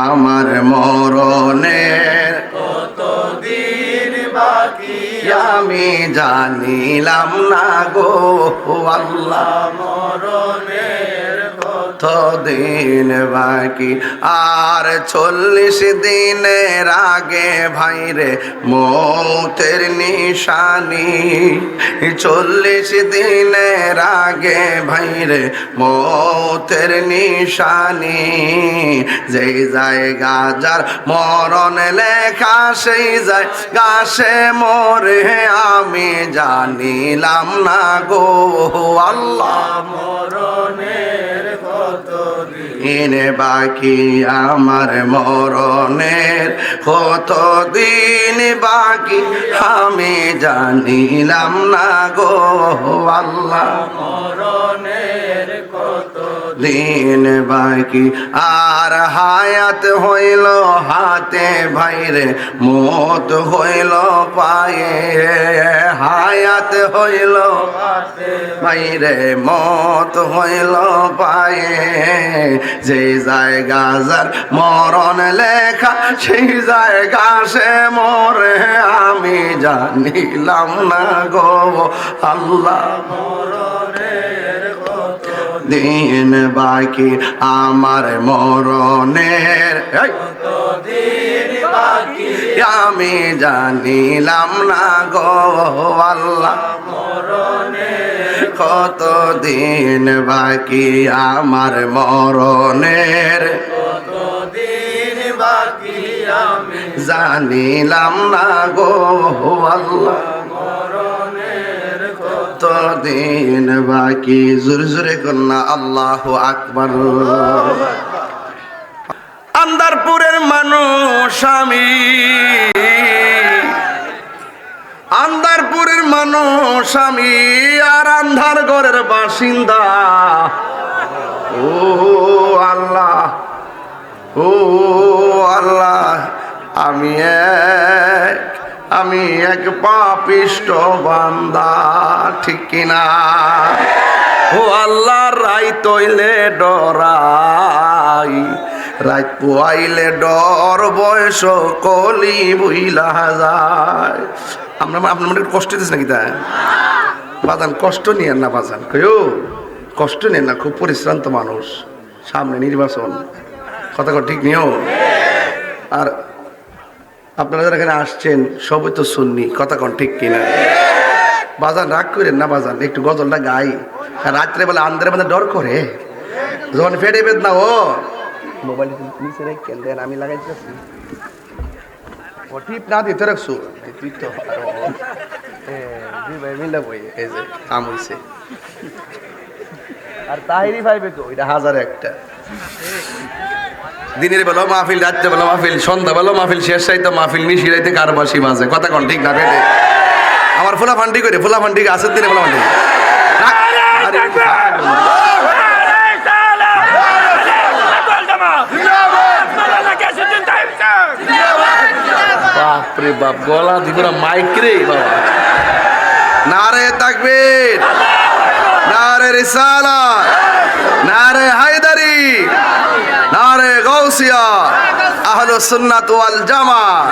আমার মরণের কতদিন বাকি আমি জানিলাম না গো আল্লাহ, মরণের কতদিন বাকি। আর 40 দিনের আগে ভাইরে মৌতের নিশানি, 40 দিনের আগে ভাইরে মৌতের নিশানি। যেই জায়গা যার মরণ লেখা সেই জায়গা সে মরে আমি জানিলাম না গো আল্লাহ, মরণের কতদিন বাকি আমার মরণের কতদিন বাকি আমি জানিলাম না গো আল্লাহ, মরণের কতদিন বাকি। আর হায়াত হইল হাতে ভাইরে মত হইল পায়ে, হায়াত হইল হাতে ভাইরে মত হইল পায়ে। যে জায়গা যার মরণ লেখা সেই জায়গা সে মরে আমি জানিলাম না গো আল্লাহ, মরণের দিন বাকি আমার মরণের কতদিন বাকি আমি জানিলাম না গো আল্লাহ, মরণের কতদিন বাকি আমার মরণের কতদিন বাকি আমি জানিলাম না গো আল্লাহ, মরণের কতদিন বাকি। জোরে জোরে কন্যা আল্লাহু আকবার। আন্দারপুরের মানুষ আমি, আন্দারপুরের মানুষ আমি, আর আন্ধার ঘরের বাসিন্দা। ও আল্লাহ, ও আল্লাহ, আমি এক পাপিষ্ট বান্দা, ঠিক কিনা? ও আল্লাহ, রাই তৈলে ডরাই, রাত পোয়াইলে ডর বয়স কলি বুইলা যায়। আপনার মনে কষ্ট দিস নাকি তা বাজান? কষ্ট নিয়ে না বাজান, কেউ কষ্ট নেন না, খুব পরিশ্রান্ত মানুষ, সামনে নির্বাচন, কথা ঠিক নিও। আর আপনারা যারা এখানে আসছেন সবই তো সুন্নি, কথা কন ঠিক কিনা? বাজান রাগ করেন না বাজান, একটু গজলটা গাই। রাত্রে বেলা আন্ধারে মধ্যে ডর করে, যখন ফেটে বেদ না ও মোবাইল নিচে রেখেন দেন, আমি লাগাইতেছি ও টিপ না দিতে রাখছো তুই তো দুই ভাই মিলা বই এই যে কাম হইছে। আর তাহিরি ভাইবে তো এটা 1001টা। দিনের বেলা মাহফিল, রাত্রে বেলা মাহফিল, সন্ধ্যা বেলা মাহফিল, শেষ সাইতে মাহফিল, নিশি রাইতে কারবাসি মাঝে, কথা কন ঠিক না? বেটে আমার ফুলা ফান্ডি করে, ফুলা ফান্ডি আছে দিনে ফুলা ফান্ডি। বাপরে বাপ, গলা দিব না মাইক রে বাবা। নারে তাকবীর, নারে রিসালাত, নারে হায়দারি, নারে গাউসিয়া, আহলুস সুন্নাত ওয়াল জামাত।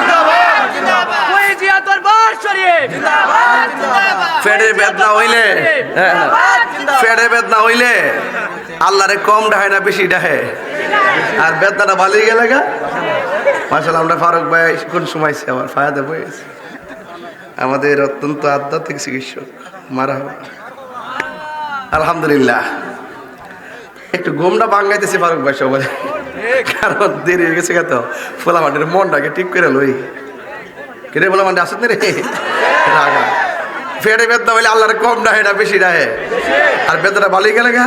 ফেডে বেদনা হইলে, ফেডে বেদনা হইলে আল্লাহরে কম ডাহে না বেশি ডাহে? আর বেদনাটা ভালোই গেলে গা। মাশাআল্লাহ, আমরা ফারুক ভাই কোন সময় আমার ফায়াদে বয়েছে, আমাদের অত্যন্ত আধ্যাত্মিক চিকিৎসক, মারহাবা আলহামদুলিল্লাহ। একটু ঘুমটা বাঙ্গাইতেছি ফারুক ভাই সবাই, কারণ দেরি হয়ে গেছে তো। ফোলা মাটির মনটাকে ঠিক করে লই, কেটে ফোলা মাটি আসত রে রাগা। ফেটে বেদনা হইলে আল্লাহরে কম ডাহে না বেশি ডাহে? আর বেদনা ভালোই গেলে গা।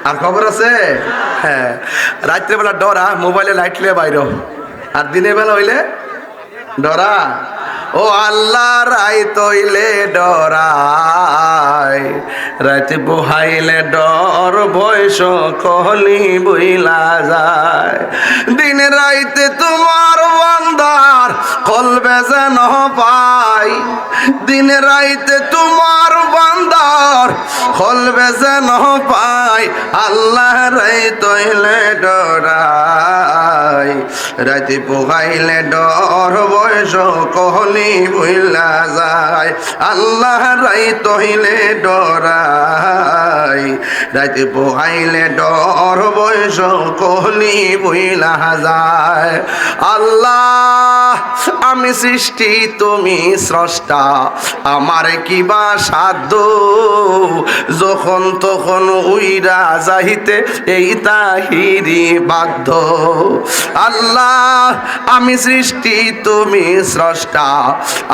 আর খবর আছে, হ্যাঁ, রাত্রেবেলা ডরা, মোবাইলে লাইট লিয়ে বাইর, আর দিনের বেলা হইলে ডরা। ও আল্লাহ, রাই তৈলে ডরাই, রাতে বহাইলে ডর বয়স কলি বইলা যায়। দিন রাইতে তোমার বান্দার খুলবে যেন পাই দিন রাইতে তোমার বান্দার খুলবে যেন পাই আল্লাহ রাইত হইলে ডরাই রাতে পোহাইলে ডর বয়স কহলি ভুইলা যায় আল্লাহ রাইত হইলে ডরাই রাতে পোহাইলে ডর বয়স কহলি ভুইলা যায় আল্লাহ আমি সৃষ্টি তুমি স্রষ্টা আমার কিবা সাধ্য যখন তখন উইরা যাইতে এই তাহিরি বাধ্য আল্লাহ আমি সৃষ্টি তুমি স্রষ্টা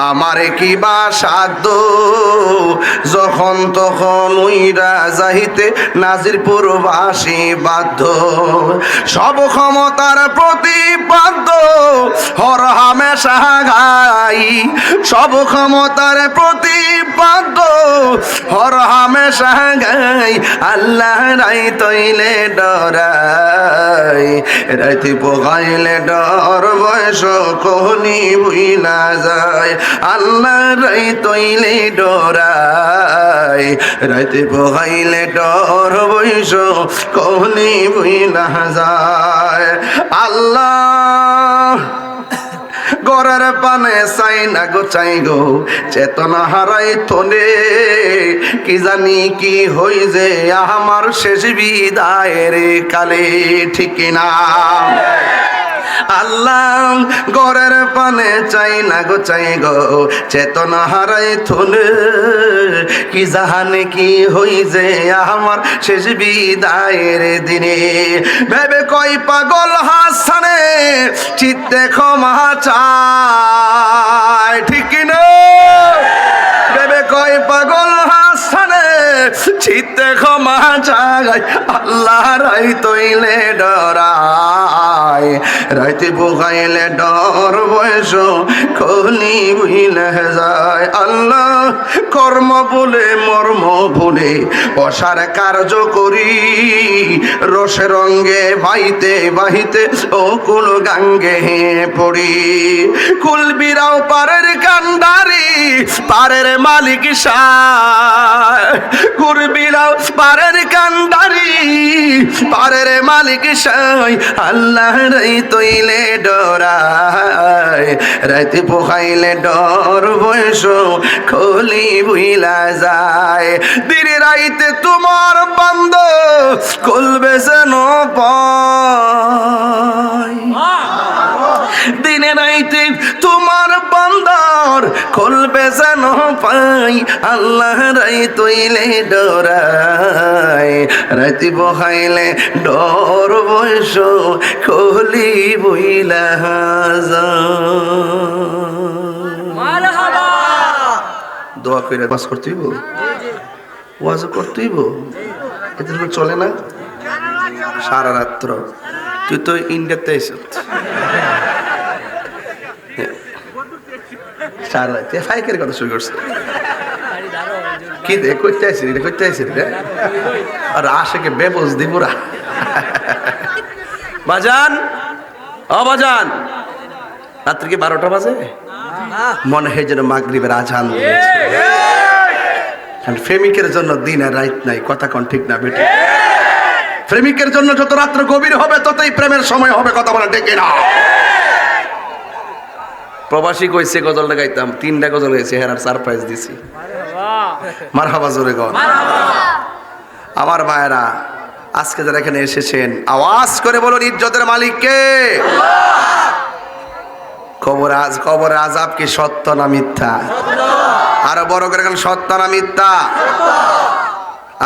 আমার কিবা সাধ্য যখন তখন উইরা যাইতে নাজিরপুরবাসী বাধ্য সব ক্ষমতার প্রতিপাদ্য হর হামেশা গাই সব ক্ষমতার প্রতিপাদ্য হর হামেশা গাই আল্লাহ রাই তৈলে ডরাই রাইতে পোগাইলে ডর বয়স কোহনি ভুইলা যায় আল্লাহ রাই তৈলে ডরাই রাইতে পোগাইলে ডর বয়স কোহনি ভুইলা যায় আল্লাহ গড়ের পানে চাই না গো চাই গো চেতনা হারাই তোলে কি জানি কি হই যে আমার শেষ বিদায়ের কালে ঠিক না আল্লাহ গড়ের পানে চাই না গো চাই গো চেতনা হারাই থলে কি জাহানে কি হই যে আমার শেষ বিদায়ের দিনে ভেবে কই পাগল হাসানে চিত্তে ক্ষমা চায় ঠিক না ভেবে কই পাগল হাসানে চিত্তে ক্ষমা চাই আল্লাহ রাই তৈলে ডরাই রাইতে পোকাইলে ডর বয়স খনি বুঝলে যায় আল্লাহ কর্ম বলে মর্ম ভুলে অসার কার্য করি রসে রঙ্গে বাইতে বাহিতে ও কুল গাঙ্গে পড়ি কুল বিরাও পারের কান্ডারি পারের মালিক শাহ কুল বিরাও পারের কান্ডারি পারের মালিক শাহ আল্লাহ রাই তৈলে ডরাই রাইতে পোহাইলে ডর বয়স খলি বুইলা যায় দিনে রাইতে তোমার বন্ধ খুলবে যেন পাই দিনে রাইতে তোমার বন্দর খুলবে যেন পাই আল্লাহ রাই তৈলে ডরাই রাইতে বহাইলে ডর বয়স খলি বইলা দোয়া করে বাস করতেইব ওয়াজ করতেইব এতে চলে না সারা রাত্র তুই তো ইন্ডিয়াতে এস সারা রাতে ফাইকের কথা শুরু করছে কি রে করতে আসি রে করতে আসি রে আর আশেকে বেবস দিবুরা বাজান ও বাজান রাত্রি কি 12টা বাজে মনে হয় যেন মাগরিবের আজান দিয়েছে প্রেমিকের জন্য দিন আর রাত নাই কথা কোন ঠিক না বেটি প্রেমিকের জন্য যত রাত্র গভীর হবে ততই প্রেমের সময় হবে কথা বলা ঠিক না প্রবাসী কইছে গজলটা গাইতাম 3টা গজল গাইছে হেরার সারপ্রাইজ দিছি মারহাবা জোরে গো আমার মায়েরা আজকে যারা এখানে এসেছেন আওয়াজ করে বলুন ইজ্জতের মালিক কে কবর আযাব কি সত্য না মিথ্যা আরো বড় করে কেন সত্য না মিথ্যা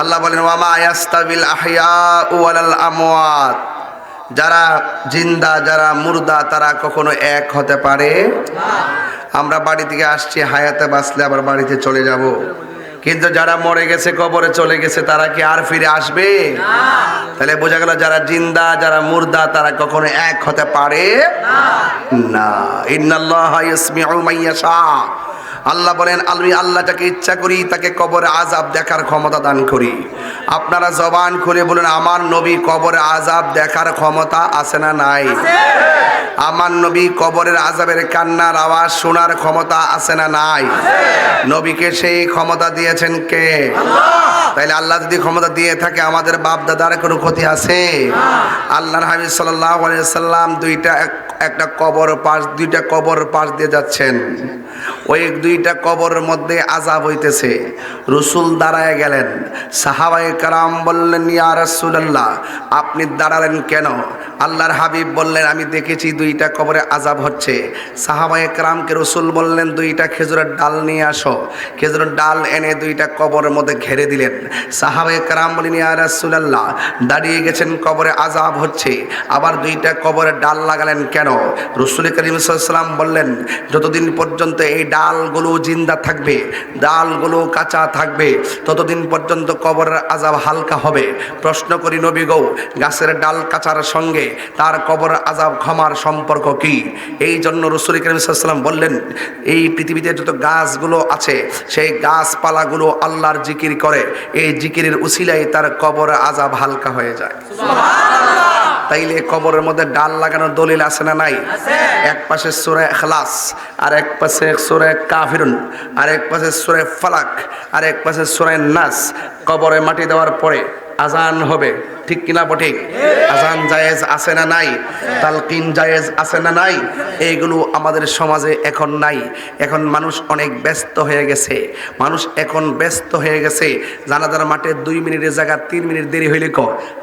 আল্লাহ বলেন ওয়ামা ইয়াস্তাবিল আহইয়াউ ওয়ালাল আমওয়াত যারা জিন্দা যারা মুর্দা তারা কখনো এক হতে পারে না আমরা বাড়ি থেকে আসছি হায়াতে বাঁচলে আবার বাড়িতে চলে যাব কিন্তু যারা মরে গেছে কবরে চলে গেছে তারা কি আর ফিরে আসবে না তাহলে বোঝা গেল যারা জিন্দা যারা মুর্দা তারা কখনো এক হতে পারে না ইন্নাল্লাহা ইয়াসমিউ মান ইয়াশা আল্লাহ বলেন আমি আল্লাহ যাকে ইচ্ছা করি তাকে কবরে আযাব দেখার ক্ষমতা দান করি আপনারা জবান খুলে বলেন আমার নবী কবরে আযাব দেখার ক্ষমতা আছে না নাই আমার নবী কবরের আযাবের কান্নার আওয়াজ শোনার ক্ষমতা আছে না নাই? নবীকে সেই ক্ষমতা দিয়েছেন কে? তাইলে আল্লাহ যদি ক্ষমতা দিয়ে থাকে আমাদের বাপ দাদার কোনো ক্ষতি আছে? আল্লাহর হাবিব সাল্লাল্লাহু আলাইহি সাল্লাম দুইটা কবর পাশ দিয়ে যাচ্ছেন। ওই দুইটা কবরের মধ্যে আযাব হইতেছে। রাসূল দাঁড়ায় গেলেন। সাহাবায়ে কেরাম বললেন, ইয়া রাসূলুল্লাহ, আপনি দাঁড়ালেন কেন? আল্লাহর হাবিব বললেন, আমি দেখেছি দুইটা কবরে আযাব হচ্ছে। সাহাবায়ে কেরামকে রাসূল বললেন, দুইটা খেজুরের ডাল নিয়ে আসো। খেজুরের ডাল এনে দুইটা কবরের মধ্যে ঘেরে দিলেন। সাহাবায়ে কেরাম বললেন, ইয়া রাসূলুল্লাহ, দাঁড়িয়ে গেছেন, কবরে আযাব হচ্ছে, আবার দুইটা কবরে ডাল লাগালেন কেন? রাসূল করিম সাল্লাল্লাহু আলাইহি ওয়াসাল্লাম বললেন, যতদিন পর্যন্ত এই ডালগুলো জিন্দা থাকবে, ডালগুলো কাঁচা থাকবে, ততদিন পর্যন্ত কবরের আযাব হালকা হবে। প্রশ্ন করি নবী গো, গাছের ডাল কাঁচার সঙ্গে তার কবরের আযাব ক্ষমার সম্পর্ক কি? এই জন্য রাসূল করিম সাল্লাল্লাহু আলাইহি ওয়াসাল্লাম বললেন, এই পৃথিবীতে যত গাছগুলো আছে সেই গাছপালাগুলো আল্লাহর জিকির করে, এই জিকিরের উসিলায় তার কবরের আযাব হালকা হয়ে যায়। সুবহানাল্লাহ। তাইলে কবরের মধ্যে ডাল লাগানোর দলিল আছে না নাই? এক পাশে সূরা ইখলাস, আর এক পাশে সূরা কাফিরুন, আর এক পাশে সূরা ফালাক, আর এক পাশে সূরা নাস। কবরে মাটি দেওয়ার পরে আজান হবে, ঠিক কিনা বটে? আজান জায়েজ আছে না নাই? তালকিন জায়েজ আছে না নাই? এইগুলো আমাদের সমাজে এখন নাই। এখন মানুষ অনেক ব্যস্ত হয়ে গেছে। জানাজার মাঠে 2 মিনিটের জায়গা 3 মিনিট দেরি হইলে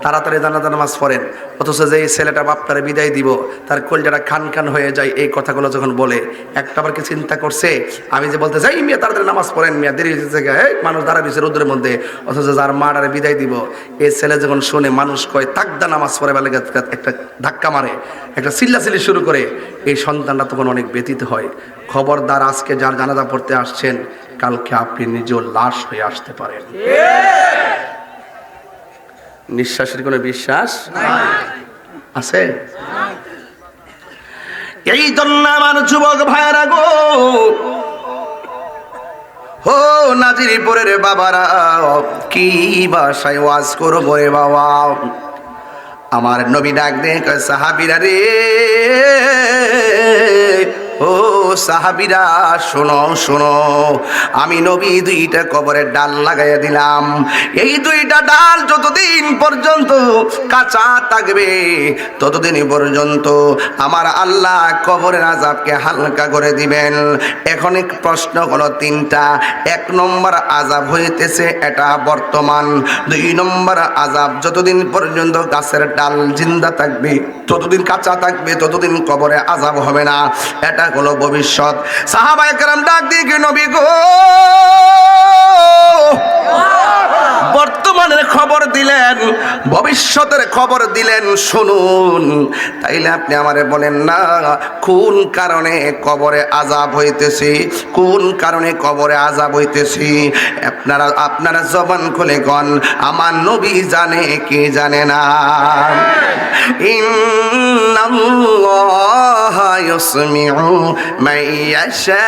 তাড়াতাড়ি জানাজার নামাজ পড়েন। অথচ যে ছেলেটা বাপটারে বিদায় দিব তার কলজাটা খান খান হয়ে যায় এই কথাগুলো যখন বলে। একটাবার কি চিন্তা করছে আমি যে বলতে যাই মিয়া তাড়াতাড়ি নামাজ পড়েন, মিয়া দেরি হয়েছে জায়গায় মানুষ দাঁড়া দিয়েছে রোদ্রের মধ্যে, অথচ যার মাটারে বিদায় দিব এই ছেলে যখন শুনে মানুষ কয় তাকদা নামাজ পড়ে বেলা একটা ধাক্কা মারে, একটা চিল্লাচিল্লি শুরু করে, এই সন্তানটা তখন অনেক ব্যথিত হয়। খবরদার, আজকে যার জানাজা পড়তে আসছেন কালকে আপনি নিজেও লাশ হয়ে আসতে পারেন। নিঃশ্বাসের কোনো বিশ্বাস আছে? এই জন্য আমার যুবক ভাইরা গো, ও নাজিরপুরের বাবারা, কি ভাষায় ওয়াজ করবো রে বাবা। আমার নবী ডাক দিয়ে কয়, সাহাবীরা রে, ও সাহাবীরা শোনো শোনো, আমি নবী 2টা কবরের ডাল লাগাইয়া দিলাম। এই 2টা ডাল যতদিন পর্যন্ত কাঁচা থাকবে ততদিন পর্যন্ত আমার আল্লাহ কবরের আযাবকে হালকা করে দিবেন। এখন প্রশ্ন হলো 3টা। 1 নম্বর আযাব হইতেছে এটা বর্তমান। 2 নম্বর আযাব যতদিন পর্যন্ত গাছের ডাল জিন্দা থাকবে, যতদিন কাঁচা থাকবে ততদিন কবরে আযাব হবে না, এটা হলো ভবিষ্যৎ। সাহাবায়ে কেরাম ডাক দিয়ে কি, নবী গো, বর্তমানের খবর দিলেন, ভবিষ্যতের খবর দিলেন, শুনুন। তাইলে আপনি আমারে বলেন না কোন কারণে কবরে আযাব হইতেছে, কোন কারণে কবরে আযাব হইতেছে? আপনারা জবান খুলে কোন, আমার নবী জানে কি জানে না? ইন্নাল্লাহা ইউসমিউ মান ইয়াশা।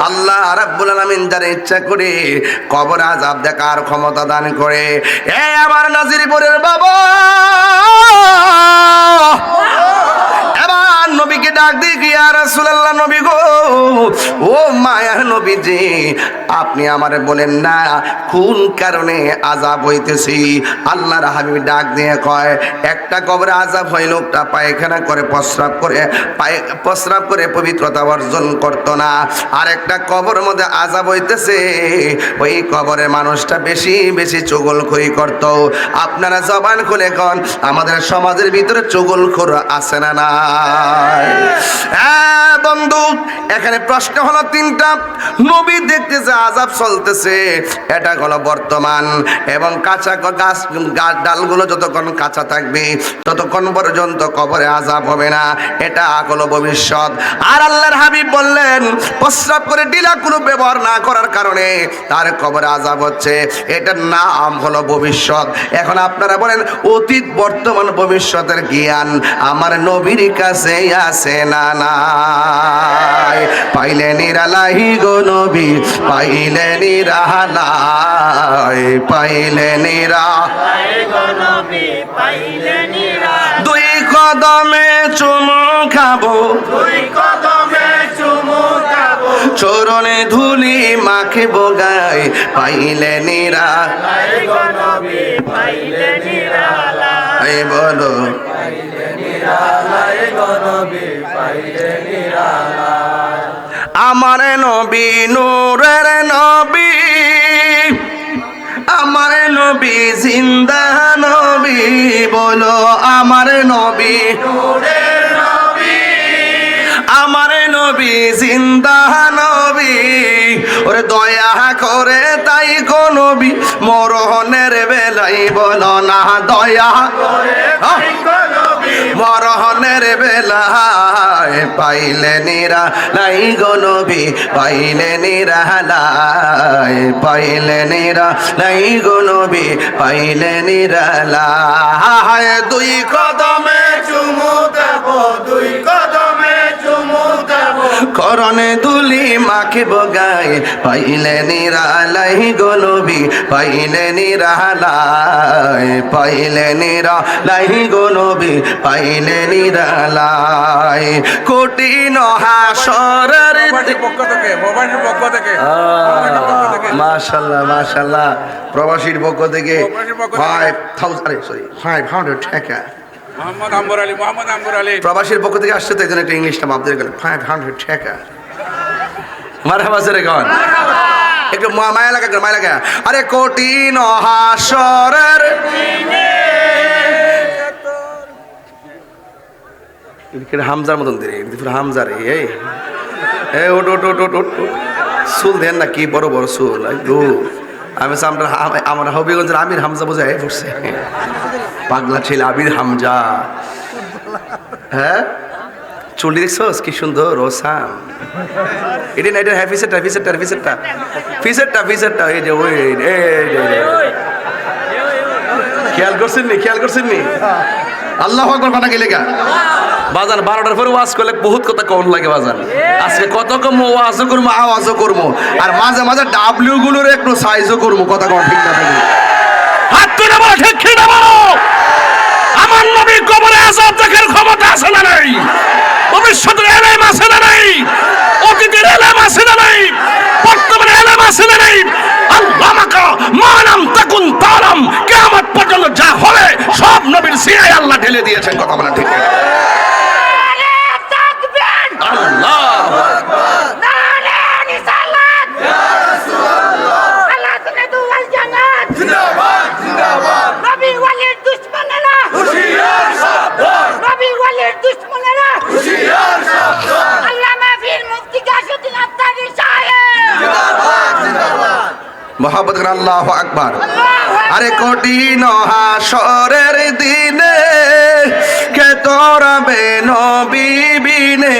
আল্লাহ রাব্বুল আলামিন যারা ইচ্ছা করে কবর আযাব দেখার ক্ষমতা দান করে। এ আমার নাজিরপুরের বাবা, এবার নবীকে ডাক দিয়ে, ইয়া রাসূলুল্লাহ, নবী গো, ও মায়ার নবীজি, আপনি আমারে বলেন না কোন কারণে আযাব হইতেছি? আল্লাহর হাবিব ডাক দিয়ে কয়, একটা কবরে আযাব হয়, লোকটা পায়খানা করে প্রস্রাব করে পবিত্রতা অর্জন করতো না। আর একটা কবরের মধ্যে আযাব হইতেছে, ওই কবরের মানুষটা বেশি বেশি চুগলখড়ি করত। আপনারা জবান খুলে কোন, আমাদের সমাজের ভিতরে চুগলখোর আছে না নাই? হ্যাঁ বন্ধু, এখানে প্রশ্ন হলো 3টা। নবী দেখতেছে আযাব চলতেছে, এটা হলো বর্তমান, এবং কাঁচা গাছ ডালগুলো যতক্ষণ কাঁচা থাকবে ততক্ষণ পর্যন্ত কবরে আযাব হবে না, এটা হলো ভবিষ্যৎ। আর আল্লাহর হাবিব বললেন, প্রস্রাব করে ডিলা কোনো ব্যবহার না করার কারণে তার কবরে আযাব হচ্ছে, এটার নাম হলো ভবিষ্যৎ। এখন আপনারা বলেন, অতীত বর্তমান ভবিষ্যতের জ্ঞান আমার নবীর কাছে আছে না নাই? পাইলে নিরালাহি গো নবী, পাই পাইলে নিরালায়, পাইলে দুই কদমে চুমু খাবো, চরণে ধুলি মাখিব গায়, পাইলে নিরালায় বলো আমার নবী নূরের নবী, আমার নবী জিন্দা নবী, বলো আমার নবী নূরের নবী, আমার নবী জিন্দা নবী। ওরে দয়া করে তাই গো নবী মরণের বেলায় বলো না দয়া করে মরণের বেলায়, পাইলে নিরালাই গো নবী, পাইলে নিরালাই, পাইলে নিরালাই গো নবী, পাইলে নিরালাই। দুই কদমে চুমু দেব, দুই কদমে চুমু দেব, করণে দুলি মাখিব গায়, পাইলে নিরালাই গো নবী, পাইলে নিরালাই, পাইলে নিরালাই গো নবী, পাইলে নিরালাই। কঠিন হাসরের পক্ষ থেকে মাশাআল্লাহ মাশাআল্লাহ, প্রবাসীর পক্ষ থেকে 500 টাকা মোহাম্মদ আম্বর আলী প্রবাসীর পক্ষ থেকে আসছে তো, এই জন্য একটা ইংলিশটা মাপ দিয়ে গেল 500 টাকা। মারহাবা জোরে গান, একটু মায়া লাগা, মায়া লাগা। আরে কঠিন হাসরের হামজার মতন দিরে, হামজারে এই ওট ওট ওট ওট ওট চুল দেন না কি বড় বড় চুল, আমি আমার হবিগঞ্জের আমির হামজা বোঝায় পড়ছে, পাগলা ছিল আবির হামজা। হ্যাঁ চুলটি দেখছোস কি সুন্দর ওসাম, এটি না, এটা হ্যাঁ ফিসেরটা ফিসেরটা ফিসেরটা ফিসেরটা ফিসেরটা, এই যে ওই খেয়াল করছেন নি, খেয়াল করছেন নি? আল্লাহু আকবার বানা গেলে গা বাজান, 12টার পরে ওয়াজ করলে বহুত কথা কম লাগে বাজান। আজকে কত কম ওয়াজও করবো, আওয়াজও করবো, আর মাঝে মাঝে ডাব্লিউ গুলোর একটু সাইজও করবো, কথা কম ঠিক না থাকে। হাত তুলে বলো ঠিক ঠিক না বলো, আমার নবী কবরে আযাব দেখার ক্ষমতা আছে না নাই? ভবিষ্যতের এলেম আছে না নাই? অতীতের এলেম আছে না নাই? বর্তমানে এলেম আছে না নাই? আল্লাহ মাকা মানাম তাকুন তালাম, কিয়ামত পর্যন্ত যা হবে সব নবীর সিনায় আল্লাহ ঢেলে দিয়েছেন, কথা বলা ঠিক না? আল্লাহু আকবার, নারে রিসালাত, ইয়া রাসূলুল্লাহ, আলাতুনাতু ওয়াল জান্নাত, জিন্দাবাদ জিন্দাবাদ, নবী ওয়ালির দুশমনেরা হুশিয়ার সাবধান, নবী ওয়ালির দুশমনেরা হুশিয়ার সাবধান, আল্লাহ মাহফিল মুফতি গাসউদ্দিন আত্তারি সাহেব, জিন্দাবাদ জিন্দাবাদ, মুহাব্বত করে আল্লাহু আকবার। আরে কঠিন হাসরের দিনে কে তোরাবে নবী বিনে,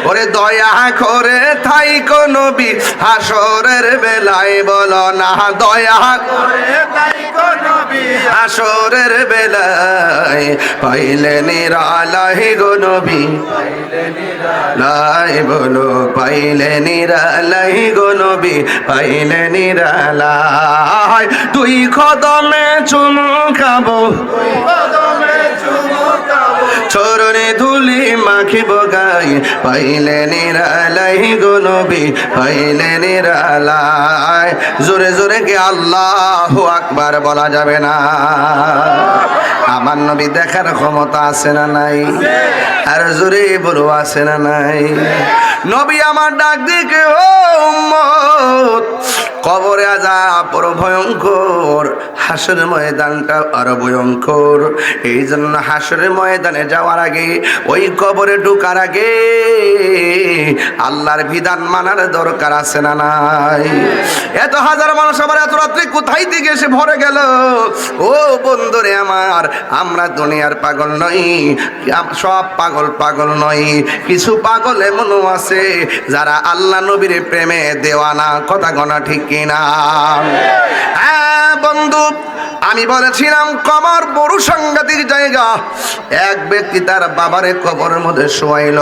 ওরে দয়া করে থাইকো নবী হাসরের বেলায়, বলো না দয়া করে থাইকো নবী হাসরের বেলায়, পাইলে নিরালাই গো নবী, পাইলে নিরালাই বলো, পাইলে নিরালাই গো নবী, পাইলে নিরালাই। দুই কদমে চুমু খাবো, দুই কদমে চুমু খাবো, চরণে ধুলি মাখিব গায়, পাইলে নিরালাই গো নবী, পাইলে নিরালাই। জোরে জোরে কি আল্লাহু আকবার বলা যাবে না? আমার নবী দেখার ক্ষমতা আছে না নাই? আর জোরে বলো আছে না নাই? নবী আমার ডাক দিকে ও উম্মত, কবরে আযাব বড় ভয়ঙ্কর, হাসরের ময়দানটা আরো ভয়ঙ্কর। এই জন্য হাসরের ময়দানে যাওয়ার আগে, ওই কবরে ঢোকার আগে আল্লাহর বিধান মানার দরকার আছে না নাই? এত হাজার মানুষ আবার এত রাত্রে কোথায় থেকে এসে ভরে গেল? ও বন্ধুরে আমার, আমরা দুনিয়ার পাগল নই, সব পাগল পাগল নই, কিছু পাগল এমনও আছে যারা আল্লাহ নবীর প্রেমে দেওয়ানা। কথা গনা ঠিক কিনা? হ্যাঁ বন্ধু, আমি বলেছিলাম কবর বড় সাংঘাতিক জায়গা। এক ব্যক্তি তার বাবারে কবরের মধ্যে শোয়াইল।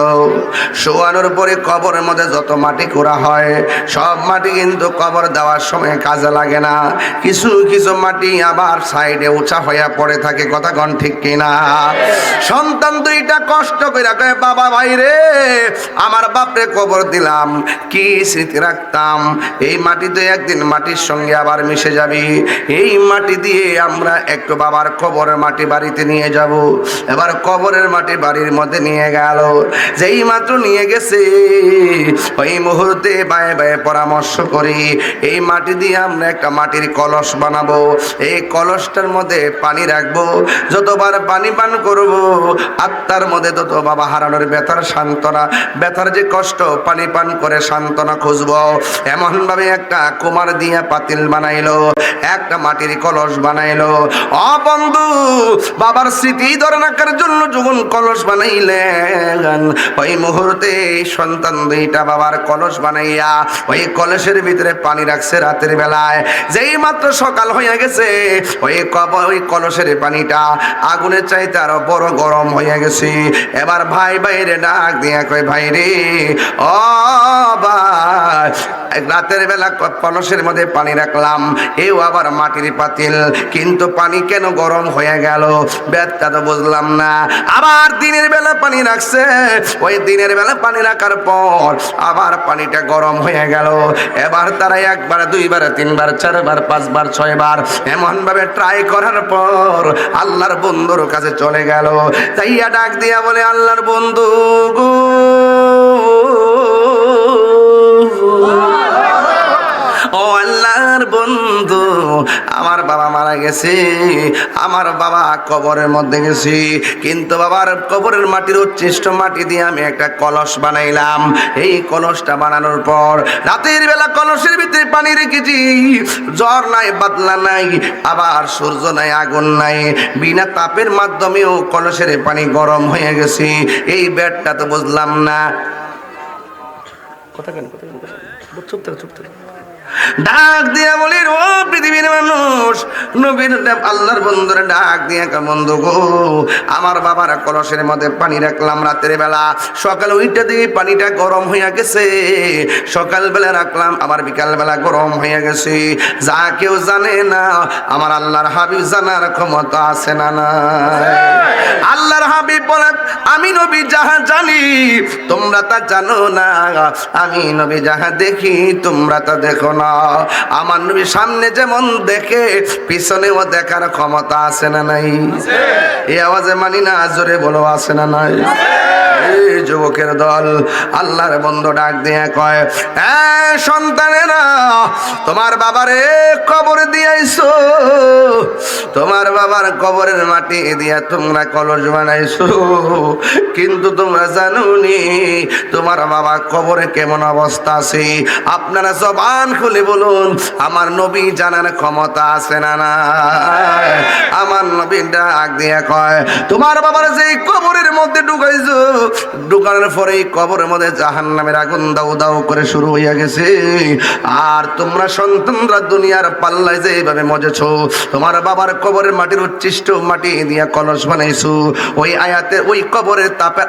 শোয়ানোর পরে কবরের মধ্যে যত মাটি কোড়া হয় সব মাটি কিন্তু কবর দেওয়ার সময় কাজে লাগে না। কিছু কিছু মাটি আবার সাইডে উঁচা হইয়া পড়ে থাকে। কথা কন ঠিক কিনা? সন্তান দুইটা কষ্ট করে কয়, বাবা ভাই রে, আমার বাপরে কবর দিলাম, কি স্মৃতি রাখতাম, এই মাটিতে একদিন মাটির সঙ্গে আবার মিশে যাবি, এই মাটি দিয়ে আমরা একটু বাবার কবরের মাটি বাড়িতে নিয়ে যাব। এবার কবরের মাটি বাড়ির মধ্যে নিয়ে গেল। যেই মাত্র নিয়ে গেছে ওই মুহূর্তে বায়ে বায়ে পরামর্শ করি, এই মাটি দিয়ে আমরা একটা মাটির কলস বানাবো। এই কলসটার মধ্যে পানি রাখবো, যতবার পানি পান করব আত্মার মধ্যে তত বাবা হারানোর ব্যথার সান্ত্বনা, ব্যথার যে কষ্ট পানি পান করে সান্ত্বনা খুঁজবো। এমন ভাবে একটা কুমার দিয়া পাতিল বানাইলো, একটা মাটির কলস বানাইলো। ও বন্ধু, বাবার স্মৃতি ধরে রাখার জন্য যখন কলস বানাইলেন ওই মুহূর্তে সন্তান দুইটা বাবার কলস বানাইয়া ওই কলসের ভিতরে পানি রাখছে রাতের বেলায়। যেই মাত্র সকাল হয়ে গেছে ওই কলসের পানিটা আগুনের চাইতে আরো বড় গরম হয়ে গেছে। এবার ভাই বাইরে ডাক দিয়া কয়, ভাই রে, ও ভাই, রাতের বেলা কলসের মধ্যে পানি রাখলাম, এও আবার মাটির পাতিল, কিন্তু পানি কেন গরম হয়ে গেল? ব্যাপারটা তো বুঝলাম না। আবার দিনের বেলা পানি রাখছে, ওই দিনের বেলা পানি রাখার পর আবার পানিটা গরম হয়ে গেল। এবার তারা একবার, দুইবার, তিনবার, চারবার, পাঁচবার, ছয়বার এমন ভাবে ট্রাই করার পর আল্লাহর বন্ধুর কাছে চলে গেল। তাইয়া ডাক দিয়া বলে, আল্লাহর বন্ধু গো, ও আল্লাহর বন্ধু, আমার বাবা মারা গেছে, আমার বাবা কবরের মধ্যে গেছে, কিন্তু বাবার কবরের মাটির উচ্ছিষ্ট মাটি দিয়ে আমি একটা কলস বানাইলাম। এই কলসটা বানানোর পর রাতের বেলা কলসের ভিতরে পানি রেখেছি, জ্বর নাই, বাদলা নাই, আবার সূর্য নাই, আগুন নাই, বিনা তাপের মাধ্যমেও কলসের পানি গরম হয়ে গেছে। এই ব্যাটটা তো বুঝলাম না। কথা কেন চুপ থাকে, চুপ থাকে। ডাক দিয়া বলি, ও পৃথিবীর মানুষ, নবীর আল্লাহর বন্ধুরে ডাক দিয়া, বন্ধু গো, আমার বাবার কলসের মধ্যে পানি রাখলাম রাতের বেলা, সকাল ওইটা দিয়ে পানিটা গরম হইয়া গেছে, সকাল বেলা রাখলাম আবার বিকাল বেলা গরম হইয়া গেছে। যা কেউ জানে না আমার আল্লাহর হাবিব জানার ক্ষমতা আছে না না? আল্লাহর হাবিব বলেন, আমি নবী যাহা জানি তোমরা তা জানো না, আমি নবী যাহা দেখি তোমরা তা দেখো না। আমার নবী সামনে যেমন দেখে পিছনেও দেখার ক্ষমতা আছে না নাই? এই আওয়াজে মানি না, জোরে বলো আছে না নাই? এই যুবকের দল, আল্লাহর বন্ধু ডাক দিয়ে কয়, সন্তানেরা, তোমার বাবারে কবর দিয়াইছো, তোমার বাবার কবরের মাটি দিয়া তোমরা কলস বানাইছো, কিন্তু তোমরা জানোনি তোমার বাবা কবরে কেমন অবস্থা আছে? আপনারা জবান খুলে বলুন, আমার নবী জানার ক্ষমতা আছে না না? আমার নবী ডাক দিয়ে কয়, তোমার বাবার যে কবরের মধ্যে ঢুকাইছো, ঢুকানোর পরে কবরের মধ্যে জাহান্নামের আগুন দাউ দাউ করে শুরু হইয়া গেছে। আর তোমরা সন্তানরা দুনিয়ার পাল্লায় যে এইভাবে মজেছো, তোমার বাবার কবরের মাটির উচ্ছিষ্ট মাটি দিয়া কলস বানাইছো, ওই আয়াতের ওই কবরের তাপের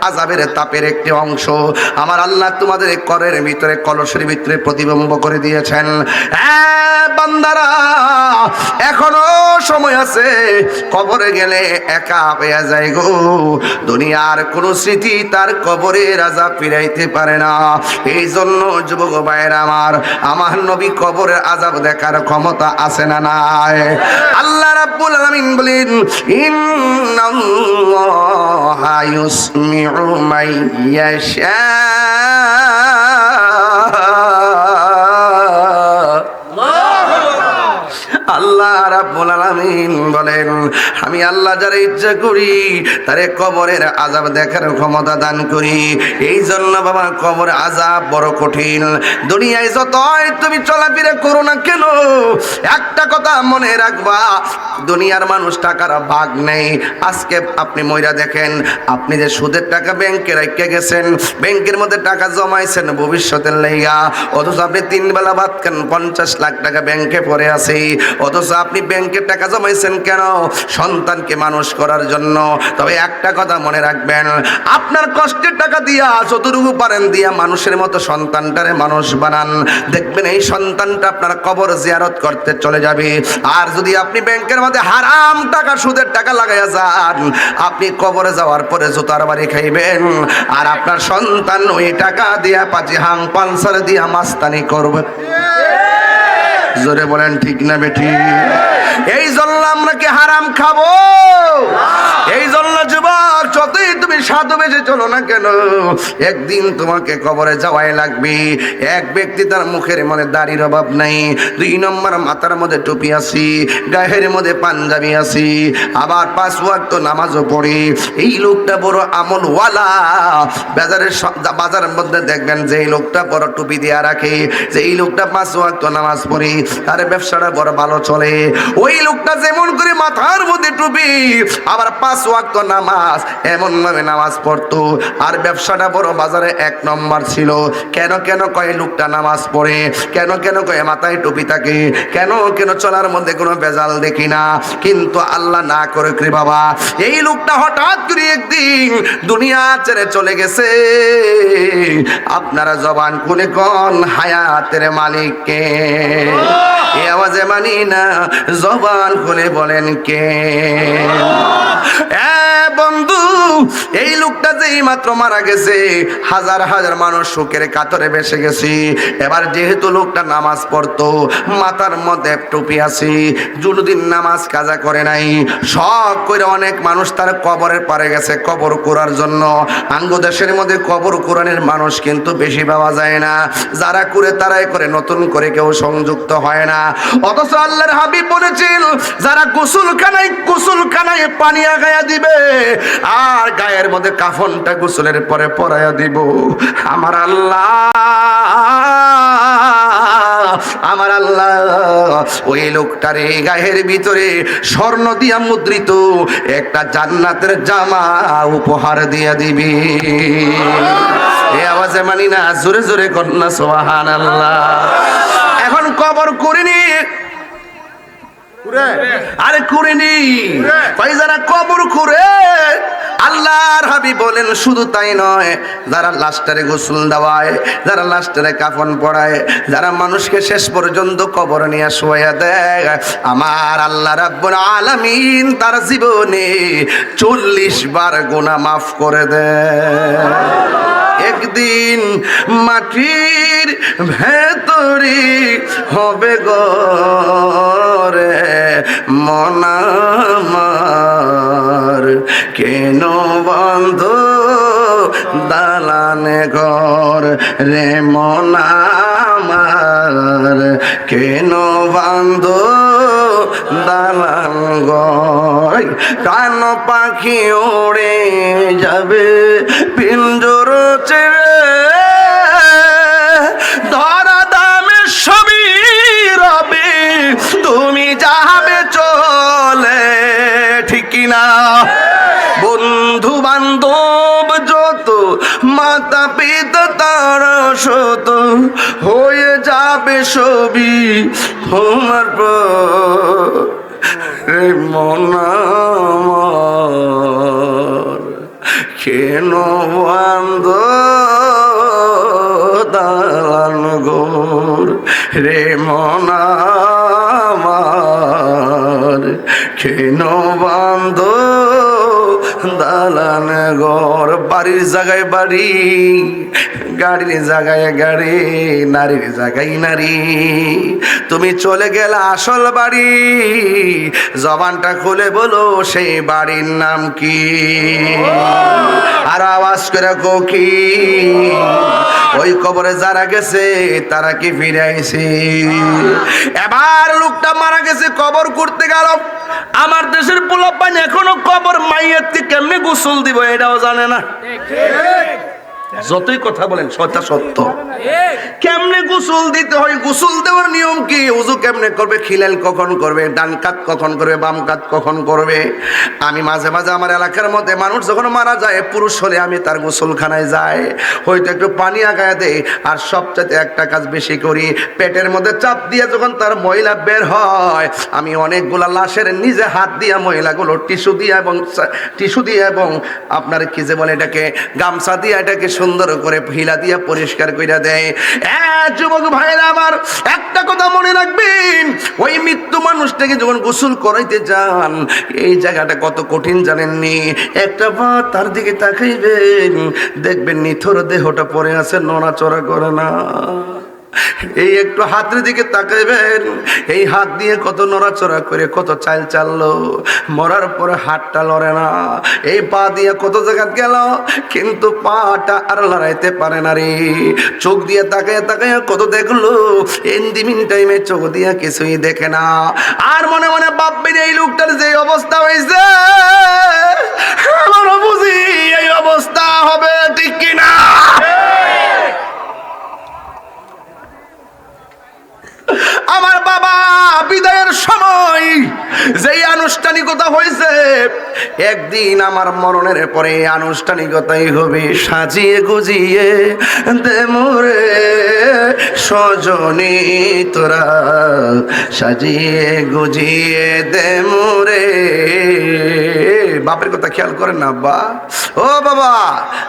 আযাবের তাপের একটি অংশ আমার আল্লাহ তোমাদের করের ভিতরে, কলসের ভিতরে প্রতিবিম্ব করে দিয়েছেন। বান্দারা, এখনো সময় আছে, কবরে গেলে একা পেয়ে যায় গো। দুনিয়ার কোন স্মৃতি তার কবরের আযাব ফিরাইতে পারে না। এই জন্য যুবক ভাইয়েরা আমার নবী কবরের আযাব দেখার ক্ষমতা আছে না নাই? আল্লাহ রাব্বুল আলামিন বলেন, ইন্নাল্লাহা ইউসমিউ মাইয়াশা, আল্লাহ আল্লাহ রাব্বুল আলামিন বলেন, আমি আল্লাহ যারা ইচ্ছা করি তারে কবরের আযাব দেখার ক্ষমতা দান করি। এই জন্য বাবা কবর আযাব বড় কঠিন। দুনিয়ায় যতই তুমি চলাফেরা করো না কেন, একটা কথা মনে রাখবা, দুনিয়ার মানুষ টাকার ভাগ নেই। আজকে আপনি মইরা দেখেন, আপনি যে সুদের টাকা ব্যাংকে রেখে গেছেন, ব্যাংকের মধ্যে টাকা জমাইছেন ভবিষ্যতের লাইগা, অথচ আপনি 3 বেলা ভাত খান, 50 লাখ টাকা ব্যাংকে পড়ে আছে। অথচ আপনি ব্যাংকের টাকা জমাইছেন কেন? সন্তানকে মানুষ করার জন্য। তবে একটা কথা মনে রাখবেন, আপনার কষ্টের টাকা দিয়া যতটুকু পারেন দিয়া মানুষের মতো সন্তানটারে মানুষ বানান, দেখবেন এই সন্তানটা আপনার কবর জিয়ারত করতে চলে যাবে। আর যদি আপনি ব্যাংকের মধ্যে হারাম টাকা সুদের টাকা লাগাইয়া যান, আপনি কবরে যাওয়ার পরে জুতার বাড়ি খাইবেন। আর আপনার সন্তান ওই টাকা দিয়া পাঁচি হাং পালসার দিয়া মাস্তানি করবে। জোরে বলেন ঠিক না বেঠি? এই জন্য আমরা কি হারাম খাবো? এই জন্য যুবক, যতই তুমি সাধু বেশে চলো না কেন, একদিন তোমাকে কবরে যাওয়াই লাগবে। এক ব্যক্তি তার মুখের মধ্যে দাড়ির অভাব নাই, 2 নম্বর মাথার মধ্যে টুপি আছি, গায়ের মধ্যে পাঞ্জাবি আছি, আবার 5 ওয়াক্ত নামাজও পড়ি। এই লোকটা বড় আমলওয়ালা। বাজারের মধ্যে দেখবেন যে এই লোকটা বড় টুপি দিয়া রাখে, যে এই লোকটা 5 ওয়াক্ত নামাজ পড়ে, তার ব্যবসাটা বড় ভালো চলে। ওই লোকটা যেমন করে মাথার মধ্যে টুপি আবার 5 ওয়াক্ত নামাজ, এমন ভাবে নামাজ পড়তো, আর ব্যবসাটা বড় বাজারে 1 নম্বর ছিল। কেন কেন কয় লোকটা নামাজ পড়ে, কেন কেন কয় মাথায় টুপি থাকে, কেন কেন চলার মধ্যে কোনো বেজাল দেখি না। কিন্তু আল্লাহ না করে রে বাবা, এই লোকটা হঠাৎ করে একদিন দুনিয়া ছেড়ে চলে গেছে। আপনারা জবান খুলে কোন হায়াতের মালিক কে? এই আওয়াজে মানি না, জবান খুলে বলেন কে? বন্ধু, এই লোকটা যেই মাত্র মারা গেছে, হাজার হাজার মানুষ শোকের কাতরে ভেসে গেছে। এবার যেহেতু লোকটা নামাজ পড়তো, মাথার মধ্যে টুপি আছে, যতদিন নামাজ কাজা করে নাই, শখ করে অনেক মানুষ তার কবরের পারে গেছে কবর করার জন্য। আঙ্গ দেশের মধ্যে কবর কোরআনের মানুষ কিন্তু বেশি পাওয়া যায় না। যারা করে তারাই করে, নতুন করে কেউ সংযুক্ত হয় না। অথচ আল্লাহর হাবিব বলেছেন, যারা গোসলখানায় পানি আগায়া দিবে আর গায়ের মধ্যে কাফনটা গোসলের পরে পরাইয়া দিব, আমার আল্লাহ ওই লোকটারে গায়ের ভিতরে স্বর্ণ দিয়া মুদ্রিত একটা জান্নাতের জামা উপহার দিয়া দিবি। এই আওয়াজে মানি না, জোরে জোরে কন্যা সুবহানাল্লাহ। এখন কবর করিনি, আরে করিনি, যারা কবর করে, আল্লাহর হাবিব বলেন শুধু তাই নয়, যারা লাশটারে গোসল দেওয়ায়, যারা লাশটারে কাফন পড়ায়, যারা মানুষকে শেষ পর্যন্ত কবর নিয়ে শোয়া দেয়, আমার আল্লাহ রাব্বুল আলামিন তার জীবনে 40 বার গুনাহ মাফ করে দেয়। একদিন মাটির ভেতরে হবে গরে মন আমার, কেন বন্ধ দালানে ঘর রে মন আমার, কেন বন্ধ দালান ঘর। কান পাখি উড়ে যাবে পিঞ্জর ছেড়ে, ধরা দামে সবই রবে, তুমি যাবে চলে, ঠিক না? বন্ধু বান্ধব যত, মাতা পিতা তার শত, হয়ে যাবে সবই তোমার মন আমার, কেন বান্ধ দালান ঘর রে মন আমার, কেন বান্ধ দালান ঘর, বাড়ির জায়গায় বাড়ি, গাড়ির জায়গায় গাড়ি, নারীর জায়গায় নারী। তুমি চলে গেলে আসল বাড়ি, জবানটা খুলে বলো সেই বাড়ির নাম কি? আর আওয়াজ করে কি? ওই কবরে যারা গেছে তারা কি ফিরে আইছে? এবার লোকটা মারা গেছে, কবর করতে গেল। আমার দেশের পোলাপান এখনো কবর মাইয়াতকে কেমনে গোসল দিব এটাও জানে না। যতই কথা বলেন সত্য সত্য। কেমনে গোসল দিতে হয়, গোসল দেওয়ার নিয়ম কি, উযু কেমনে করবে, খিলাল কখন করবে, ডান কাত কখন করবে, বাম কাত কখন করবে। আমি মাঝে মাঝে আমার এলাকার মধ্যে মানুষ যখন মারা যায়, পুরুষ হলে আমি তার গোসলখানায় যাই, হয়তো একটু পানি আগায় দেই, আর সবচেয়ে একটা কাজ বেশি করি, পেটের মধ্যে চাপ দিয়ে যখন তার ময়লা বের হয়, আমি অনেকগুলা লাশের নিজে হাত দিয়ে ময়লাগুলো টিস্যু দিয়ে এবং আপনার কি যে বলে এটাকে গামছা দিয়ে এটাকে সুন্দর করে হিলা দিয়ে পরিষ্কার করে দেয়। যুবক ভাইরা আমার, একটা কথা মনে রাখবেন, ওই মৃত্যু মানুষটাকে যখন গোসল করাইতে যান, এই জায়গাটা কত কঠিন জানেননি। একটা বার তার দিকে তাকাইবেন, দেখবেন নিথর দেহটা পড়ে আছে, নড়াচড়া করে না। এই একটু হাতের দিকে তাকাইবেন, এই হাত দিয়ে কত নড়াচড়া করে কত চাল চাললো, মরার পরে হাতটা লড়ে না। এই পা দিয়ে কত জায়গা গেল, কিন্তু পাটা আর লড়াইতে পারে না রে। চোখ দিয়ে তাকায় তাকায় কত দেখলো, এন্ডিমিন টাইমে চোখ দিয়ে কিছুই দেখে না। আর মনে মনে ভাববেন এই লোকটার যে অবস্থা হয়েছে, আমারও বুঝি এই অবস্থা হবে, ঠিক কিনা? আমার বাবা বিদায়ের সময় যেই আনুষ্ঠানিকতা হয়েছে, একদিন আমার মরণের পরে আনুষ্ঠানিকতাই হবে। সাজিয়ে গুজিয়ে দে মোরে সজনী তোরা, সাজিয়ে গুজিয়ে দে মোরে। বাপের কথা খেয়াল করেন না আব্বা? ও বাবা,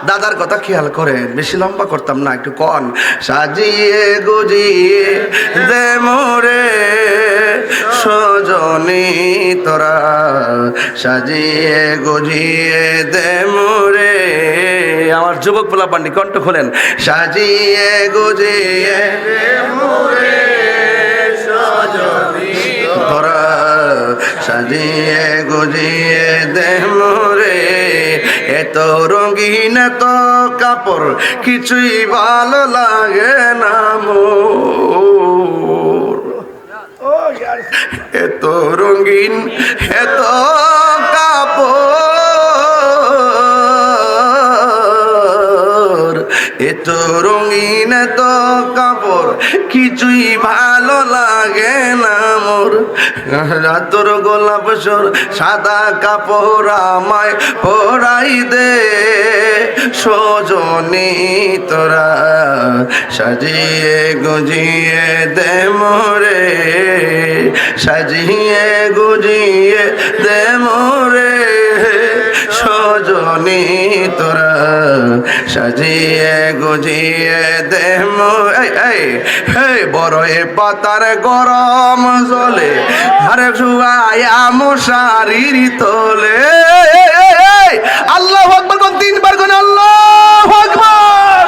দাদার কথা খেয়াল করেন, বেশি লম্বা করতাম না, একটু কন। সাজিয়ে গুজিয়ে দে মোরে সজনী তোরা, সাজিয়ে গুজিয়ে দে মোরে। আমার যুবক পোলা পান্ডি কণ্ঠ খোলেন। সাজিয়ে গুজিয়ে দে মোরে সজনী তোরা, সাজিয়ে গুজিয়ে দে মোরে। এত রঙিন এত কাপড় কিছুই ভালো লাগে না মোর, এত রঙিন এত কাপড়, এত রঙিন এত কাপড় কিছুই ভালো লাগে না মোর। রাতর গোলাপ সর সাদা কাপড় আমায় পরাই দে সজনী তোরা, সাজিয়ে গুজিয়ে দে মোরে, সাজিয়ে গুজিয়ে দে মোরে সজনী তোরা, সাজিয়ে গুজিয়ে দে মোরে। বড়ে পাতার গরম জলে আরে শুয়ায়া মশারির তোলে। আল্লাহু আকবার কোন তিনবার কোন আল্লাহু আকবার।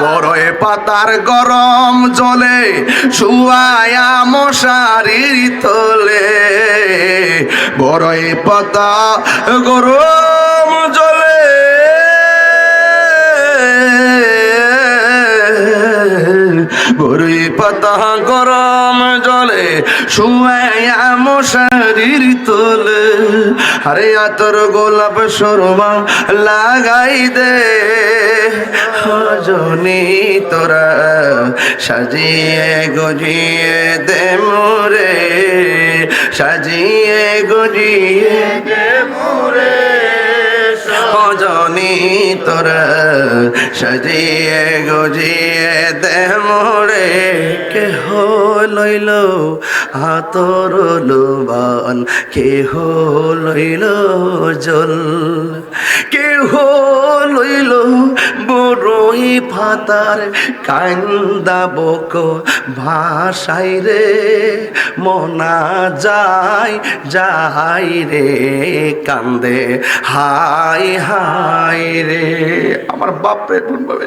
বড়ে পাতার গরম জলে শুয়ায়া মশারির তোলে, বড়ে পাতা গরম জলে বড়ই পাতা গরম জলে শুয়ায়া মশারির তোলে। আরে আতর গোলাপ সরমা লাগাই দে সজনী তোরা, সাজিয়ে গুজিয়ে দে মোরে, সাজিয়ে গুজিয়ে দে মোরে সজনী তোরা, সাজিয়ে গুজিয়ে দে মোরে। কেহ লইল হাতর লোবান, কেহ লইল জল, কেহ লইল বড়ই ফাতার কান্দা বক ভাষাই রে মোনা যায় যাই রে কান্দে হাই হাই রে। আমার বাপরে কোন ভাবে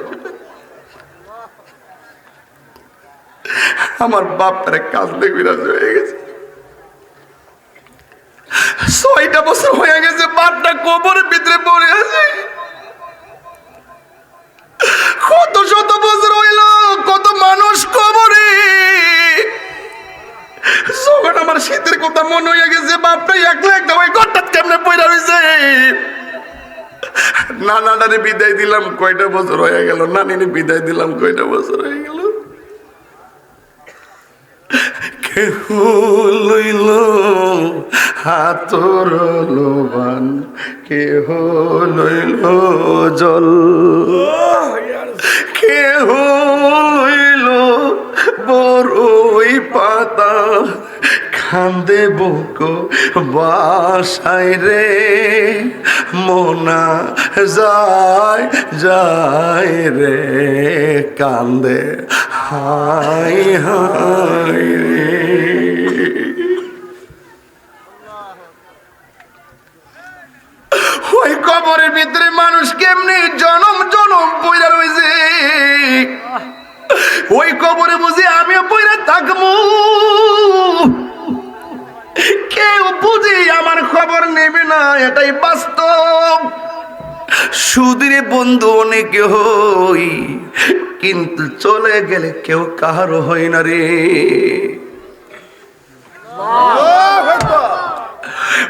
আমার বাপরে কান্দে বিরাজ হয়ে গেছে। 6টা বছর হয়ে গেছে বাপটা কবরের ভিতরে পড়ে আছে। কত শত বছর হইল, কত মানুষ কবরে। যখন আমার শীতের কথা মনে হয়ে গেছে বাপটা একলা একটা ওই ঘরটাত কেমনে পয়রা রয়েছে। নানাটারে বিদায় দিলাম কয়টা বছর হয়ে গেল, নানিরে বিদায় দিলাম কয়টা বছর হয়ে গেল। কেহ লইল হাতর লোবান, কেহ লইল জল, কেহ লইল বড়ই পাতা, কান্দে বুক বাসায় রে মোনা যায় যায় রে কান্দে হাই হাই রে। ওই কবরের ভিতরে মানুষ কেমনি জনম জনম পয়রা রয়েছে। ওই কবরে বুঝি আমিও পয়রা থাকবো। কেউ বুঝি আমার খবর নেবে না, এটাই বাস্তব। সুদূরে বন্ধু অনেকে হই, কিন্তু চলে গেলে কেউ কারো হয় না রে।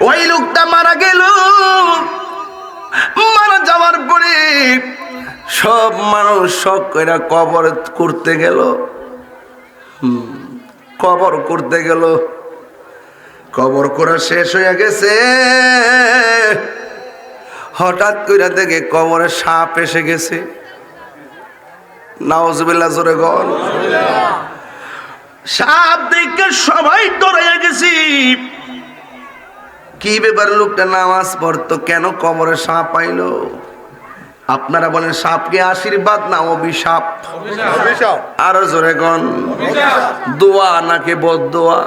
ওই লোকটা মারা গেল, মারা যাওয়ার পরে সব মানুষ শখ করে কবর করতে গেল। কবর করতে গেল, কবর করা শেষ হয়ে গেছে। হঠাৎ করে দেখে কবরে সাপ এসে গেছে। নাউজুবিল্লাহ জোরে গল। সাপ দেখে সবাই ডরাইয়া গেছি। কি ব্যাপার, লোকটা নামাজ পড়তো, কেন কবরে সাপ আইলো? আপনারা বলেন সাপ কি আশীর্বাদ না অভিশাপ? আরো জোরে গন। দোয়া নাকি বদদোয়া?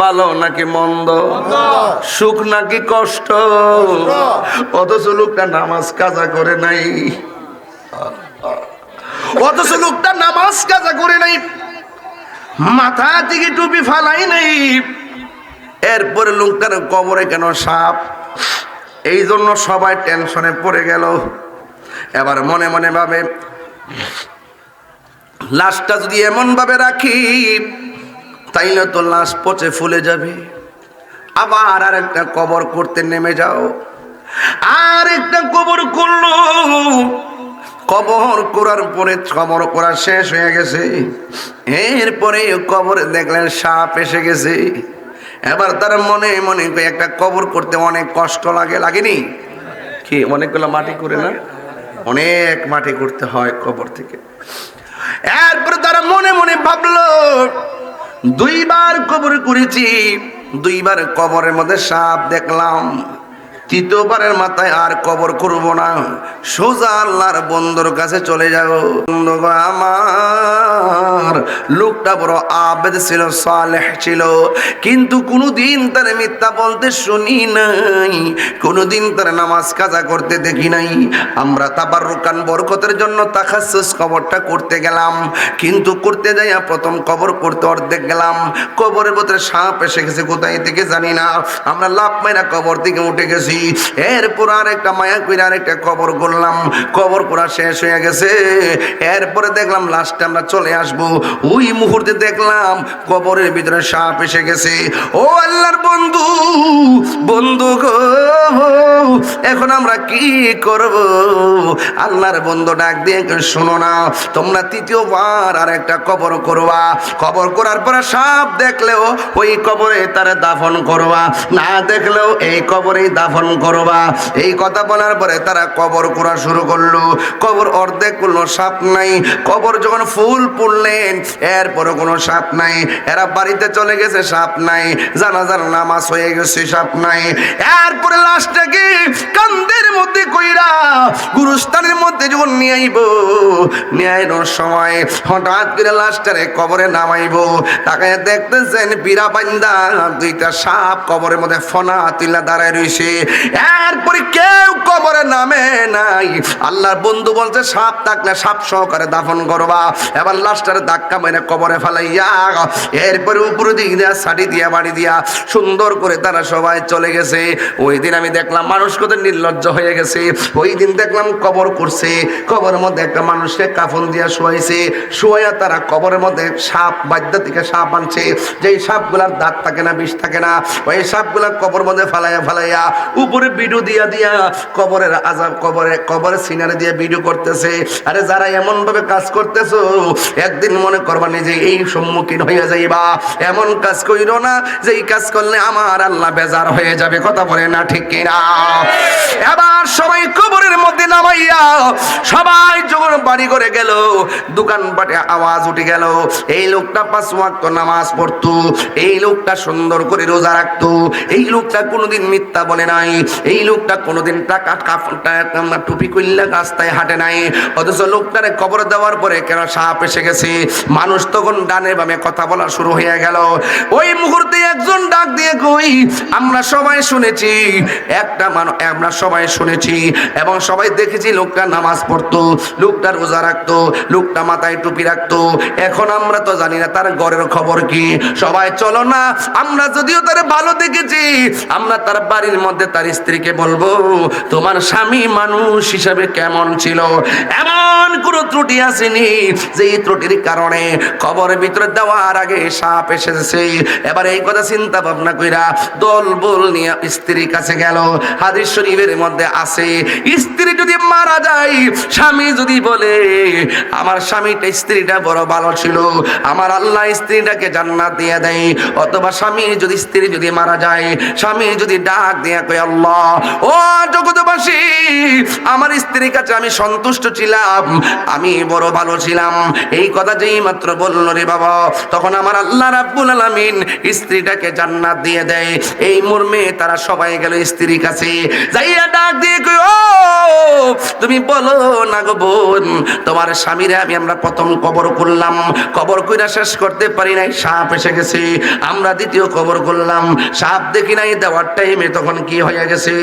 ভালো নাকি মন্দ? সুখ নাকি কষ্ট? অথচ লোকটা নামাজ কাজা করে নাই, অথচ লোকটা নামাজ কাজা করে নাই, মাথা থেকে টুপি ফালাই নাই। এরপরে লোকটার কবরে কেন সাপ? এই জন্য সবাই টেনশনে পড়ে গেল। এবার মনে মনে ভাবে লাশটা যদি এমন ভাবে রাখি তাইলে তো লাশ পচে ফুলে যাবে। আবার আর একটা কবর করতে নেমে যাও। আর একটা কবর করলো। কবর করার পরে কবর করা শেষ হয়ে গেছে। এরপরে কবরে দেখলেন সাপ এসে গেছে। এবার তার মনে মনে একটা কবর করতে অনেক কষ্ট লাগে, লাগেনি কি? অনেকগুলো মাটি করে না, অনেক মাটি করতে হয় কবর থেকে। এরপরে তারা মনে মনে ভাবলো 2বার কবর করেছি, 2বার কবরের মধ্যে সাপ দেখলাম, 3য়বারের মাথায় আর কবর করব না, সোজা আল্লাহর বন্ধুর কাছে চলে যাব। বন্ধু আমার, লোকটা বড় আবেদ ছিল, সালেহ ছিল, কিন্তু কোনোদিন তার মিথ্যা বলতে শুনি নাই, কোনোদিন তার নামাজ কাজা করতে দেখি নাই। আমরা তাবাররুকান বরকতের জন্য তাখাসসুস কবরটা করতে গেলাম, কিন্তু করতে যাইয়া প্রথম কবর করতে অর্ধেক গেলাম, কবরের ভিতরে সাপ এসে গেছে কোথায় থেকে জানি না। আমরা লাফ মাইরা কবর থেকে উঠে গেছি। এরপর আর একটা মায়া কইরা আরেকটা কবর করলাম, কবর করা শেষ হয়ে গেছে। এরপরে দেখলাম লাস্টে আমরা চলে আসব। ওই মুহূর্তে দেখলাম কবরের ভিতরে সাপ এসে গেছে। ও আল্লাহর বন্ধু, বন্ধু গো, এখন আমরা কি করব? আল্লাহর বন্ধু ডাক দিয়ে শোনো না, তোমরা 3য়বার আর একটা কবর করবা। কবর করার পরে সাপ দেখলেও ওই কবরে তারা দাফন করবা, না দেখলেও এই কবরেই দাফন দাফন করবা। এই কথা বলার পরে তারা কবর করা শুরু করলো। কবর অর্ধেক কোনো সাপ নাই। কবর যখন ফুল পড়লেন এরপরও কোনো সাপ নাই। এরা বাড়িতে চলে গেছে, সাপ নাই। জানাজার নামাজ হয়ে গেছে, সাপ নাই। এরপরে লাশটাকে কান্দের মধ্যে কইরা গুরুস্থানের মধ্যে যখন নিয়ে আইব, নিয়ে আইনোর সময় হঠাৎ করে লাশটারে কবরে নামাইব। তাকে দেখতেছেন বিরা বান্দা দুইটা সাপ কবরের মধ্যে ফনা তুইলা দাঁড়ায় রইছে। এরপরে কেউ কবরে নামে নাই। আল্লাহর বন্ধু বলছে সাপ থাকলে সাপ সহকারে দাফন করবা। এবার লাশটারে ধাক্কা মেরে কবরে ফেলাইয়া এরপরে উপরে দিক দিয়া ছাড়ি দিয়া বাড়ি দিয়া সুন্দর করে তারা সবাই চলে গেছে। ওই দিন আমি দেখলাম মানুষ কত নির্লজ্জ হয়ে গেছে। ওই দিন দেখলাম কবর করছে, কবরের মধ্যে একটা মানুষকে কাফন দিয়া শোয়াইছে। শোয়া তারা কবরের মধ্যে সাপ, বাদ্যা থেকে সাপ আনছে। যেই সাপগুলার দাঁত থাকে না, বিষ থাকে না, ওই সাপগুলা কবর মধ্যে ফালাইয়া উপরে বিডু দিয়া দিয়া কবরের আযাব, কবরের সিনারে দিয়ে বিডু করতেছে। আরে যারা এমন ভাবে কাজ করতেছো একদিন মনে করবা নিজে এই সম্মুখীন হয়ে যাইবা। এমন কাজ কইরো না যে এই কাজ করলে আমার আল্লাহ বেজার হয়ে যাবে। কথা বলে না ঠিক কিনা? এবার সবাই কবরের মধ্যে নামাইয়া সবাই যখন বাড়ি করে গেল, দোকানপাটে আওয়াজ উঠে গেল। এই লোকটা 5 ওয়াক্ত নামাজ পড়তো, এই লোকটা সুন্দর করে রোজা রাখতো, এই লোকটা কোনোদিন মিথ্যা বলে নাই, এই লোকটা কোনোদিন টাকা টুপি কইল্লা রাস্তায় হাঁটে নাই। অথচ লোকটারে কবর দেওয়ার পরে কেন সাপ এসে গেছে। মানুষ তখন ডানে বামে কথা বলা শুরু হয়ে গেল। ওই মুহূর্তে একজন ডাক দিয়ে কই, আমরা সবাই শুনেছি, আমরা সবাই শুনেছি এবং সবাই দেখেছি লোকটা নামাজ পড়তো, লোকটা রোজা রাখতো, লোকটা মাথায় টুপি রাখতো। এখন আমরা তো জানি না তার ঘরের খবর কি। সবাই চলো না, আমরা যদিও তার ভালো দেখেছি, আমরা তার বাড়ির মধ্যে তার স্ত্রীকে বলবো তোমার স্বামী মানুষ হিসাবে কেমন ছিল। এমন কোনো ত্রুটি আসেনি যে এই ত্রুটির কারণে কবরের ভিতরে দেওয়ার আগে সাপ এসেছে। এবার এই কথা চিন্তা ভাবনা কইরা দলবল নিয়ে স্ত্রীর কাছে গেল। হাদিস শরীফের মধ্যে আছে, স্ত্রী যদি মারা যায়, স্বামী যদি বলে আমার স্বামীটা স্ত্রীটা বড় ভালো ছিল, আমার আল্লাহ স্ত্রীটাকে জান্নাত দিয়ে দেয়। অথবা স্ত্রী যদি মারা যায়, স্বামী যদি ডাক দিয়ে কয় আল্লাহ ও জগৎবাসী, আমার স্ত্রীর কাছে আমি সন্তুষ্ট ছিলাম, আমি বড় ভালো ছিলাম, এই কথা যেই মাত্র বলল রে বাবা, তখন আমার আল্লাহ রাব্বুল আলামিন স্ত্রীটাকে জান্নাত দিয়ে দেয়। এই মর্মে তারা সবাই গেল স্ত্রীর কাছে, যাইয়া ডাক দিয়ে কই ও তুমি বলো না গো বোন, তোমার স্বামীরে আমরা প্রথম কবর করলাম, কবর কইরা শেষ করতে পারি নাই, সাপ এসে গেছে। আমরা দ্বিতীয় কবর করলাম, সাপ দেখি নাই। দেওয়ার টাইমে তখন কি হয়ে গেছে,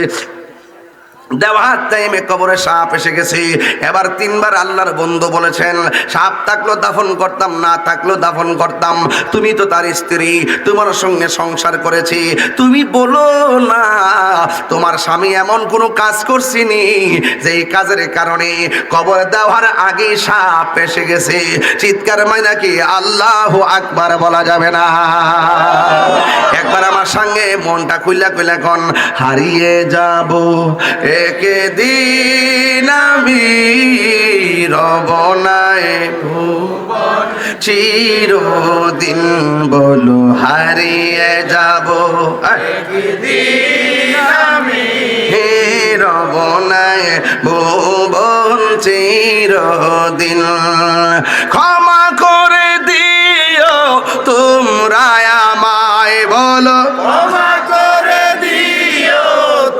দেওয়ার টাইমে কবরে সাপ এসে গেছে। এবার 3 বার আল্লাহর বন্ধু বলেছেন সাপ থাকলো দাফন করতাম, না থাকলো দাফন করতাম। তুমি তো তার স্ত্রী, তোমার সঙ্গে সংসার করেছি, তুমি বলো না তোমার স্বামী এমন কোনো কাজ করছিনি যে এই কাজের কারণে কবরে দেওয়ার আগে সাপ এসে গেছে। চিৎকার মাইনা কি আল্লাহু আকবার বলা যাবে না? একবার আমার সঙ্গে মনটা খুইলা খুইলা কোন, হারিয়ে যাব একদিন আমি, রব নাই ভুবন চিরদিন, বলো হারিয়ে যাব একদিন আমি, রব নাই ভুবন চিরদিন। ক্ষমা করে দিও তোমরা আমায়, বলো ক্ষমা করে দিও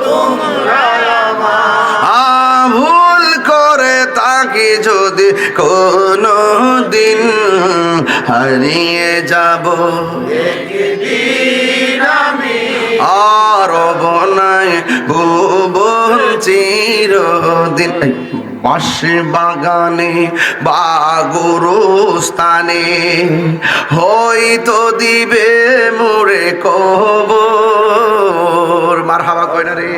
তোমরা আমায়, ভুল করে তাকে যদি কোনো দিন হারিয়ে যাব একদিন আমি, আর বনাই ভুবন চিরদিন। পাশে বাগানে বা গুরুস্থানে হয়তো দিবে মোরে কবর। মারহাবা কই না রে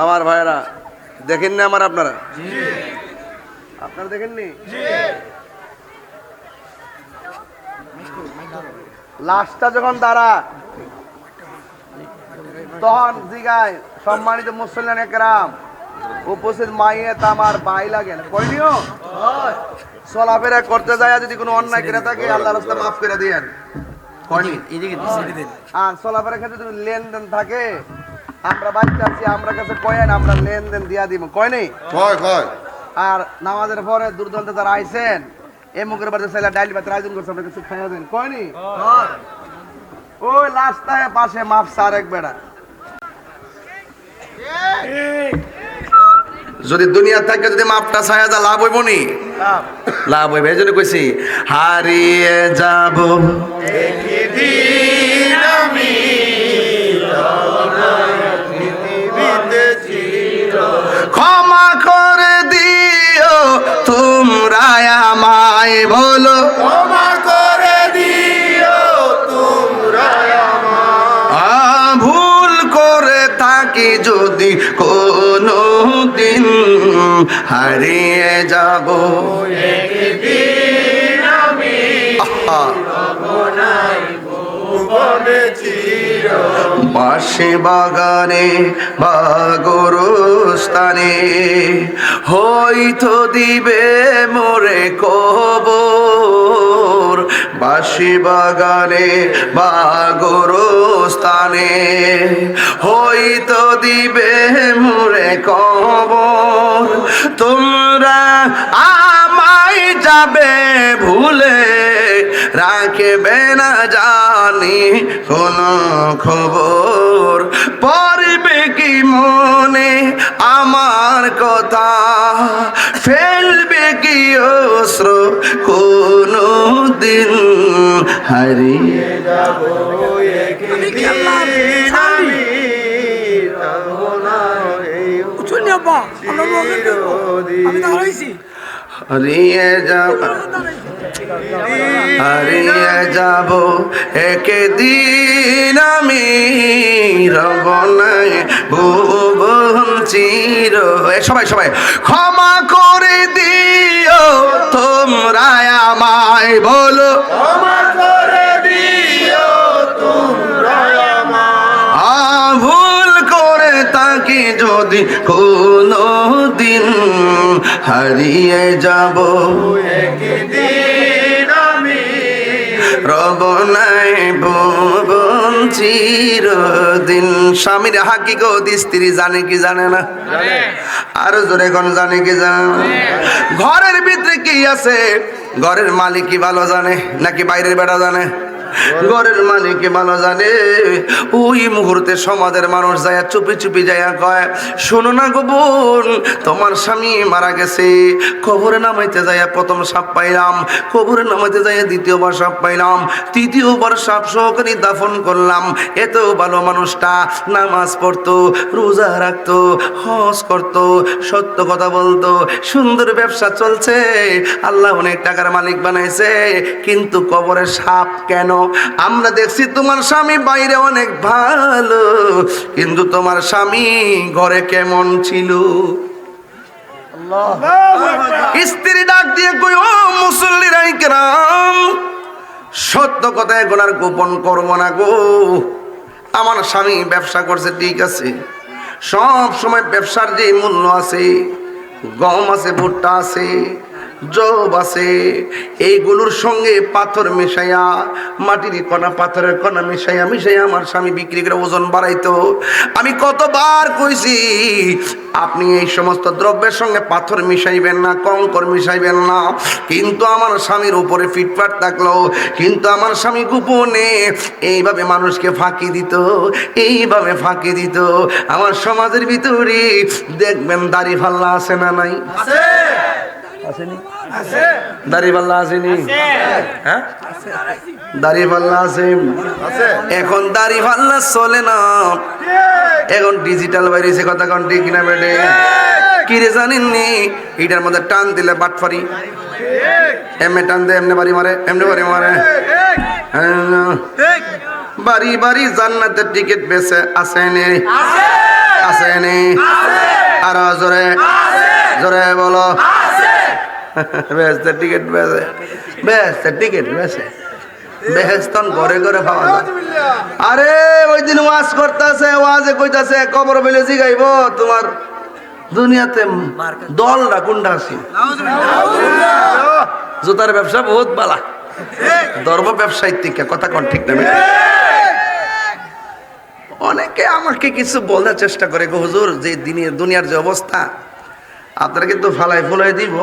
আমার ভাইরা? দেখেন না আমার, আপনারা দেখেননি? লাশটা যখন দাঁড়া তখন জিগায় সম্মানিত মুসলিম একরাম উপস্থিত, মাইয়ে আমার ভাই লাগে না কইনিও, চলাফেরা করতে যায় যদি কোনো অন্যায় করে থাকে আল্লাহর রাস্তায় মাফ করে দিয়েন। কয়নি আর চলাফেরার ক্ষেত্রে যদি লেনদেন থাকে আমরা বাচ্চা আছি আমরা কাছে কয়েন আমরা লেনদেন দিয়া দিব কয়নি আর নামাজের পরে দুর্দান্ত যারা আইছেন এই মুখের বাড়িতে ছেলে ডাইল ভাতের আয়োজন করছে আমরা কিছু খাইয়া দেন কয়নি ওই রাস্তায় পাশে মাপ সার এক বেড়া যদি দুনিয়া থেকে যদি মাপটা ছায়া যা লাভ হইব নি লাভ হইবে এই জন্য কইছি হারিয়ে যাব একদিন আমি ক্ষমা করে দিও তোমরা আমায় বলো ক্ষমা করে দিও তোমরা আমায় ভুল করে থাকি যদি কোনো দিন হারিয়ে যাব একদিন আমি বাসে বাগানে বা গোরস্থানে হয়তো দিবে মোরে কবর বাসে বাগানে বা গোরস্থানে হয়তো দিবে মোরে কবর তোমরা আমায় যাবে ভুলে রাখবে না জানি কোন খবর পড়বে কি মনে আমার কথা ফেলবে কি অস্ত্র কোনো দিন হারিয়ে যাব একদিন আমি হারিয়ে যাব হারিয়ে যাব একদিন আমি রব নাই ভুবন চির সবাই সবাই ক্ষমা করে দিও তোমরা আমায় বলো ক্ষমা করে দিও তোমরা আমায় ভুল করে তাকে যদি কোনো দিন হারিয়ে যাব একদিন আমি রব নাই ভুবন চিরদিন স্বামীর হাকিকত স্ত্রী জানে কি জানে না আরো জোরে কোন জানে কি জানে না ঘরের ভিতরে কি আছে ঘরের মালিক কি ভালো জানে নাকি বাইরের বেটা জানে ঘরের মালিক ভালো জানে ওই মুহূর্তে সমাজের মানুষ যায় চুপি চুপি যায় কয় শোনো না গো বোন তোমার স্বামী মারা গেছে কবরে নামাইতে যায় প্রথম সাপ পাইলাম কবরে নামাইতে যায় দ্বিতীয়বার সাপ পাইলাম তৃতীয়বার সাপ সহকারে দাফন করলাম এত ভালো মানুষটা নামাজ পড়তো রোজা রাখতো হজ করতো সত্য কথা বলতো সুন্দর ব্যবসা চলছে আল্লাহ অনেক টাকার মালিক বানাইছে কিন্তু কবরে সাপ কেন আমরা দেখছি তোমার স্বামী বাইরে অনেক ভালো কিন্তু তোমার স্বামী ঘরে কেমন ছিল স্ত্রী ডাক দিয়ে কই ও মুসল্লিরা ইকরাম সত্য কথা এখন আর গোপন করবো না গো আমার স্বামী ব্যবসা করছে ঠিক আছে সব সময় ব্যবসার যে মূল্য আছে গম আছে ভুট্টা আছে জব আছে এইগুলোর সঙ্গে পাথর মিশাইয়া মাটির কণা পাথরের কণা মিশাইয়া মিশাইয়া আমার স্বামী বিক্রি করে ওজন বাড়াইতো আমি কতবার কইছি আপনি এই সমস্ত দ্রব্যের সঙ্গে পাথর মিশাইবেন না কঙ্কর মিশাইবেন না কিন্তু আমার স্বামীর উপরে ফিটফাট থাকলো কিন্তু আমার স্বামী গোপনে এইভাবে মানুষকে ফাঁকি দিত এইভাবে ফাঁকি দিত আমার সমাজের ভিতরে দেখবেন দাড়ি ফাল্লা আছে না নাই আসেনি দাড়িপাল্লা আসেনি হ্যাঁ দাড়িপাল্লা আছে এখন দাড়িপাল্লা চলে না এখন ডিজিটাল বাইরেছে কথা কোন ঠিক না বেডে কি রে জানেননি এটার মধ্যে টান দিলে বাটফারি এমনি টান দে এমনি বাড়ি মারে এমনি বাড়ি মারে বাড়ি বাড়ি জান্নাতের টিকিট বেছে আসেনি আসেনি আর জোরে জোরে বলো বেহেস্তের টিকিট বেছে বেহেস্তের টিকিট বেছে বেহেস্তন ঘরে ঘরে পাওয়া যায় আরে ওই দিন ওয়াজ করতেছে ওয়াজে কইতাছে কবর বলে জিগাইব তোমার দুনিয়াতে দলটা কোনটা আছে জুতার ব্যবসা বহুত বালা ধর্ম ব্যবসায়ী থেকে কথা কোন ঠিক না? অনেকে আমাকে কিছু বলার চেষ্টা করে, গো হুজুর যে দুনিয়ার যে অবস্থা আপনারা কিন্তু ফালাই ফুলাই দিব।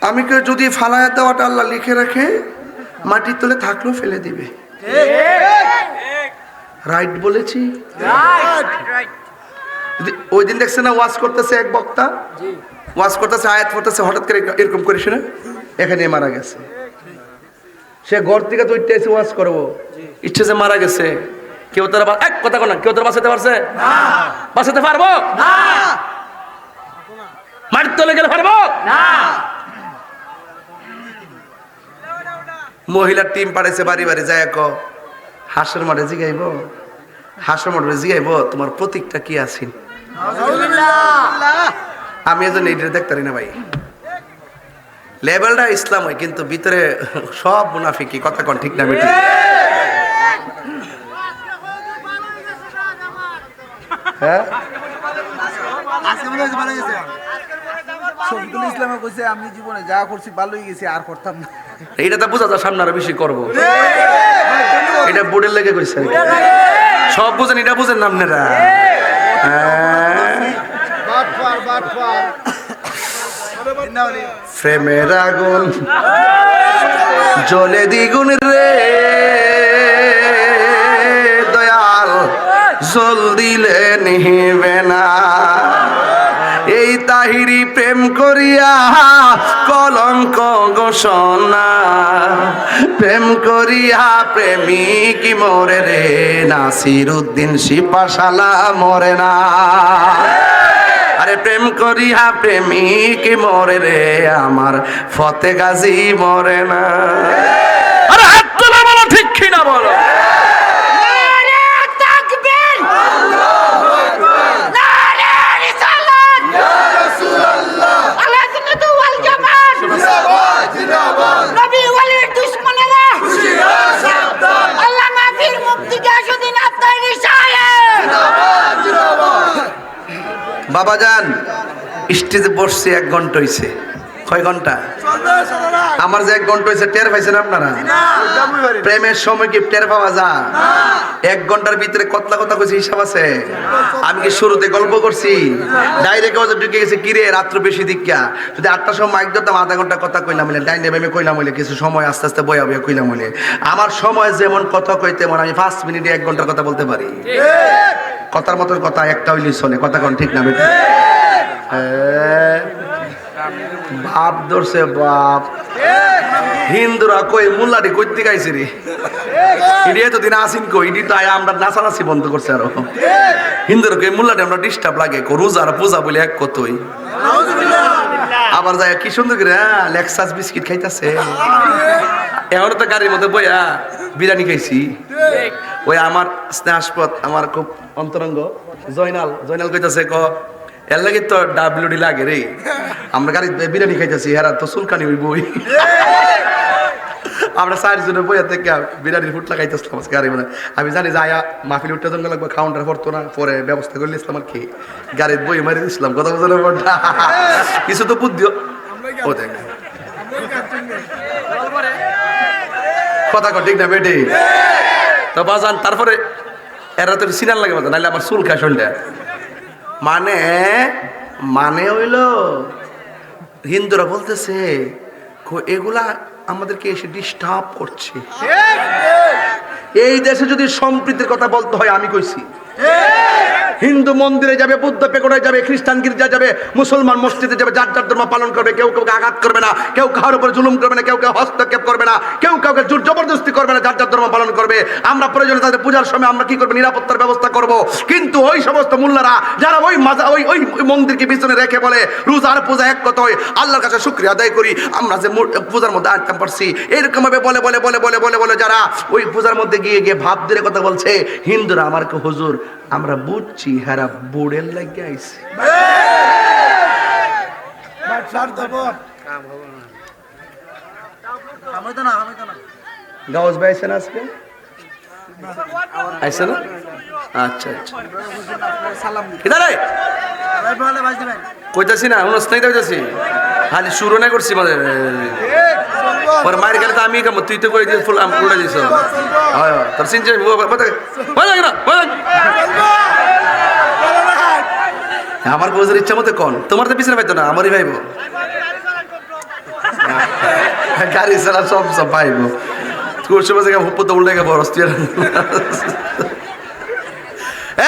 আমি কেউ যদি ফালায় দেওয়াটা আল্লাহ লিখে রাখে মাটির তলে থাকলেও ফেলে দিবে। রাইট বলেছি? ওই দিন দেখছে না ওয়াজ করতেছে এক বক্তা, ওয়াজ করতেছে আয়াত পড়তেছে, হঠাৎ করে এরকম করিস না এখানে মারা গেছে। সে ঘর থেকে তো উঠতে এসে ওয়াজ করবো, ইচ্ছে যে মারা গেছে। কেউ তারা এক কথা না, কেউ তারা বাঁচাতে পারছে? বাঁচাতে পারবো না। মাটির তলে গেলে পারবো না। মহিলার টিম পাঠাইছে বাড়ি বাড়ি যায়, হাঁসের মাঠে জিগাইব, হাঁসের মাঠে জিগাইব তোমার প্রতীকটা কি আছে। আমি এজন্য এইটা দেখতে পারি না ভাই। লেভেলটা ইসলাম হয় কিন্তু ভিতরে সব মুনাফিকি, কথা কোন ঠিক না? বেটি হ্যাঁ ইসলামে কইছে আমি জীবনে যা করছি ভালোই গেছি, আর করতাম না। এইটা তো বোঝা যায়, সামনে আরো বেশি করবো। এটা বোর্ডের লেগে কইছে, সব বুঝেন, এটা বুঝেন না আপনারা? প্রেমের আগুন জ্বলে দ্বিগুণ রে দয়াল, জল দিলে নিবে না। এই তাহিরি প্রেম করিয়া কলঙ্ক ঘোষণা, প্রেম করিয়া প্রেমিক মরে রে, নাসির উদ্দিন সিপাশালা মরে না। আরে প্রেম করিয়া প্রেমিক মরে রে, আমার ফতে গাজী মরে না। আরে হাত তোলা বলো, ঠিক কিনা বলো? বাবাজান স্টেজে বসছে 1 ঘন্টা হয়েছে। কয় ঘন্টা? আমার যে 1 ঘন্টা হয়েছে টের পাইছেন আপনারা? প্রেমের সময় কি টের পাওয়া যায়? 1 ঘন্টার ভিতরে কতলা কথা কইছে হিসাব আছে? আমি কি শুরুতে গল্প করছি? ডাইরেক্ট ঢুকে গেছে, কিরে রাত্র বেশি দিকা যদি 8টার সময় মাইক ধরতাম, আধা ঘন্টা কথা কইলাম বলে, ডাইনে আমি কইলাম বলে, কিছু সময় আস্তে আস্তে বয়া বয়া কইলাম বলে। আমার সময় যেমন কথা কইতে মন, আমি 5 মিনিটে 1 ঘন্টার কথা বলতে পারি। কথার মতো কথা একটা হইলেই চলে, কথা কোন ঠিক না? বেটা বাপ ধরছে বাপ। হিন্দুরা কই মুল্লাটি কইতে গাইছে রে, ইডি এতদিন আসিন কই, ইডি তো আমরা নাচানাচি বন্ধ করছে। আরো হিন্দুরা কই মুল্লাটি আমরা ডিস্টার্ব লাগে, রোজার পূজা বলে এক কতই। আবার যায় কি সুন্দর করে লেক্সাস বিস্কিট খাইতেছে। এখন তো গাড়ির মধ্যে বইয়া বিরিয়ানি খাইছি। ওই আমার স্নেহাস্পদ, আমার খুব অন্তরঙ্গ জয়নাল কইতাছে, এর লাগে তো ডাব্লিউডি লাগে রে, আমরা গাড়ি বিরিয়ানি খাইতেছি, হেরা তো চুলকানি ওই বই। আমরা 4 জনে বইয়া থেকে বিরিয়ানির ফুটলা খাইতেছিলাম গাড়ি। মানে আমি জানি যে আয়া মাহফিল উঠতে জঙ্গল লাগবে, কাউন্টার পড়তো না, পরে ব্যবস্থা করে নিয়েছিলাম আর কি, গাড়ির বই মারি দিয়েছিলাম। কথা বোঝানো কিছু তো বুদ্ধি ও দেখ, কথা কর ঠিক না বেটি? তো বাজান তারপরে এরা তো সিনার লাগে বাজান, নাহলে আমার চুল খায় শরীরটা। মানে হইল হিন্দুরা বলতেছে এগুলা আমাদেরকে এসে ডিস্টার্ব করছে। এই দেশে যদি সম্প্রীতির কথা বলতে হয়, আমি কইছি হিন্দু মন্দিরে যাবে, বুদ্ধ পেগোডায় যাবে, খ্রিস্টান গির্জা যাবে, মুসলমান মসজিদে যাবে, যার যার ধর্ম পালন করবে। কেউ কাউকে আঘাত করবে না, কেউ কারোর উপর জুলুম করবে না, কেউ হস্তক্ষেপ করবে না, কেউ কাউকে জোর জবরদস্তি করবে না, যার যার ধর্ম পালন করবে। আমরা প্রয়োজনে তাদের পূজার সময় আমরা কি করবো, নিরাপত্তার ব্যবস্থা করব। কিন্তু ওই সমস্ত মোল্লারা যারা ওই মন্দিরকে পিছনে রেখে বলে রোজার পূজা এক কথায় আল্লাহর কাছে শুকরিয়া আদায় করি, আমরা যে পূজার মধ্যে আনতে পারছি, এরকম ভাবে বলে বলে বলে বলে বলে বলে যারা ওই পূজার মধ্যে গিয়ে ভাব দিয়ে কথা বলছে, হিন্দুরা আমার হুজুর আমরা বুঝছি হেরা বুড়ের লাগে আইছে। গাউস ভাই আইছেন আজকে? আইছে না? আচ্ছা আচ্ছা, কইতাছি না অনুষ্ঠানে কইতাছি, খালি শুরু না করছি মানে পরে মায়ের গেলে তো আমি কাম তুই তো করে দিয়ে ফুল আম করে দিছ হয় হয় তোর চিন্তা আমার বোঝার ইচ্ছা মতো কোন তোমার তো পিছনে পাইতো না আমারই ভাইবো গাড়ি চালা সব সব পাইবো করছে বাজে হুপ্পো তো উল্টে গেবো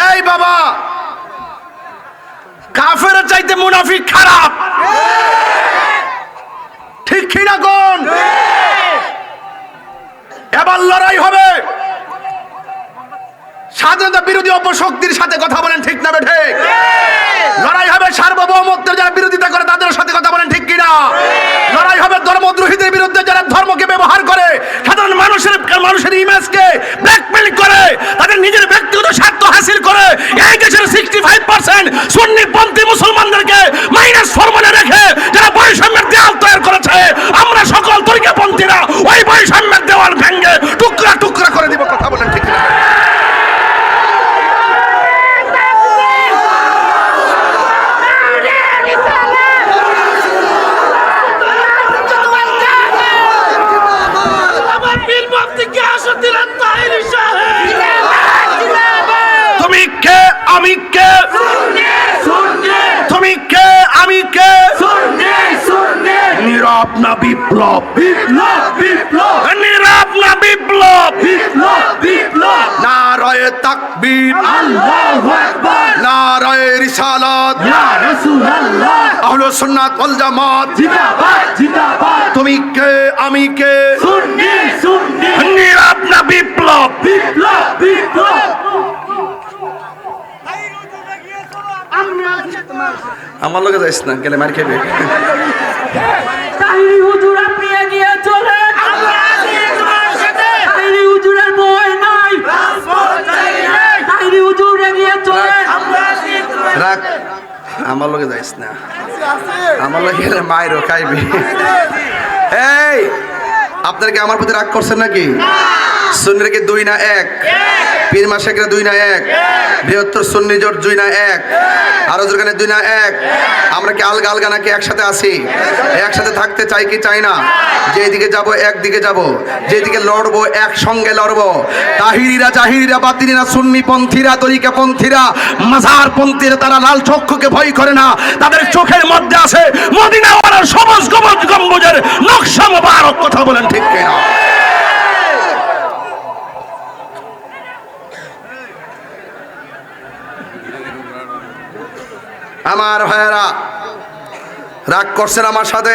এই বাবা কাফের চাইতে মুনাফিক খারাপ ঠিক কিনা কোন এবার লড়াই হবে স্বাধীনতা বিরোধী অপশক্তির সাথে কথা বলেন ঠিক না বেঠে লড়াই হবে সার্বভৌমত্বের যারা বিরোধিতা করে তাদের সাথে কথা বলেন ঠিক কিনা লড়াই হবে ধর্মদ্রোহীদের বিরুদ্ধে যারা ধর্মকে ব্যবহার করে সাধারণ মানুষের ইমেজকে ব্ল্যাকমেল করে তাদের নিজের ব্যক্তিগত স্বার্থ হাসিল করে এই দেশের 65% সুন্নিপন্থী মুসলমানদেরকে মাইনাস ফরমানে রেখে যারা বৈষম্যের দেওয়াল তৈরি করেছে আমরা সকল তরিকাপন্থীরা ওই বৈষম্যের দেওয়াল ভেঙে টুকরা টুকরা করে দিব কথা বলেন ঠিক কিনা তুমি কে আমি কে তুমি কে আমি কে নীরব না বিপ্লব নীরব না বিপ্লব নারায়ে তাকবীর নারায়ে রিসালাত আহলে সুন্নাত ওয়াল জামাত তুমি কে আমি কে নীরব না বিপ্লব আমার লগে যাইস না গেলে মার খাইবে তাহিরি হুজুর আপনি এগিয়ে চলেন আমরা আছি তোমার সাথে তাহিরি হুজুরের ভয় নাই তাহিরি হুজুর এগিয়ে চলেন আমরা আছি রাখ আমার লগে যাইস না আমার লগে গেলে মাইরও খাইবে এই আপনারা কি আমার প্রতি রাগ করছেন নাকি সুন্নিরা কি 2 না 1 পীর মাশায়েখরা 2 না 1 বৃহত্তর সুন্নি জোট 2 না 1 আরো যেখানে 2 না 1 আমরা কি আলগা আলগা নাকি একসাথে আছি একসাথে থাকতে চাই কি চাই না যেদিকে যাব একদিকে যাব যেদিকে লড়বো একসঙ্গে লড়বো তাহিরিরা জাহিরিরা বাতিনিরা সুন্নি পন্থীরা তরিকা পন্থীরা মাজার পন্থীরা তারা লাল চক্ষুকে ভয় করে না তাদের চোখের মধ্যে আছে মদিনাওয়ালার সবুজ গম্বুজের নকশা মোবারক কথা বলেন ঠিক কিনা আমার ভাইয়েরা রাগ করছেন আমার সাথে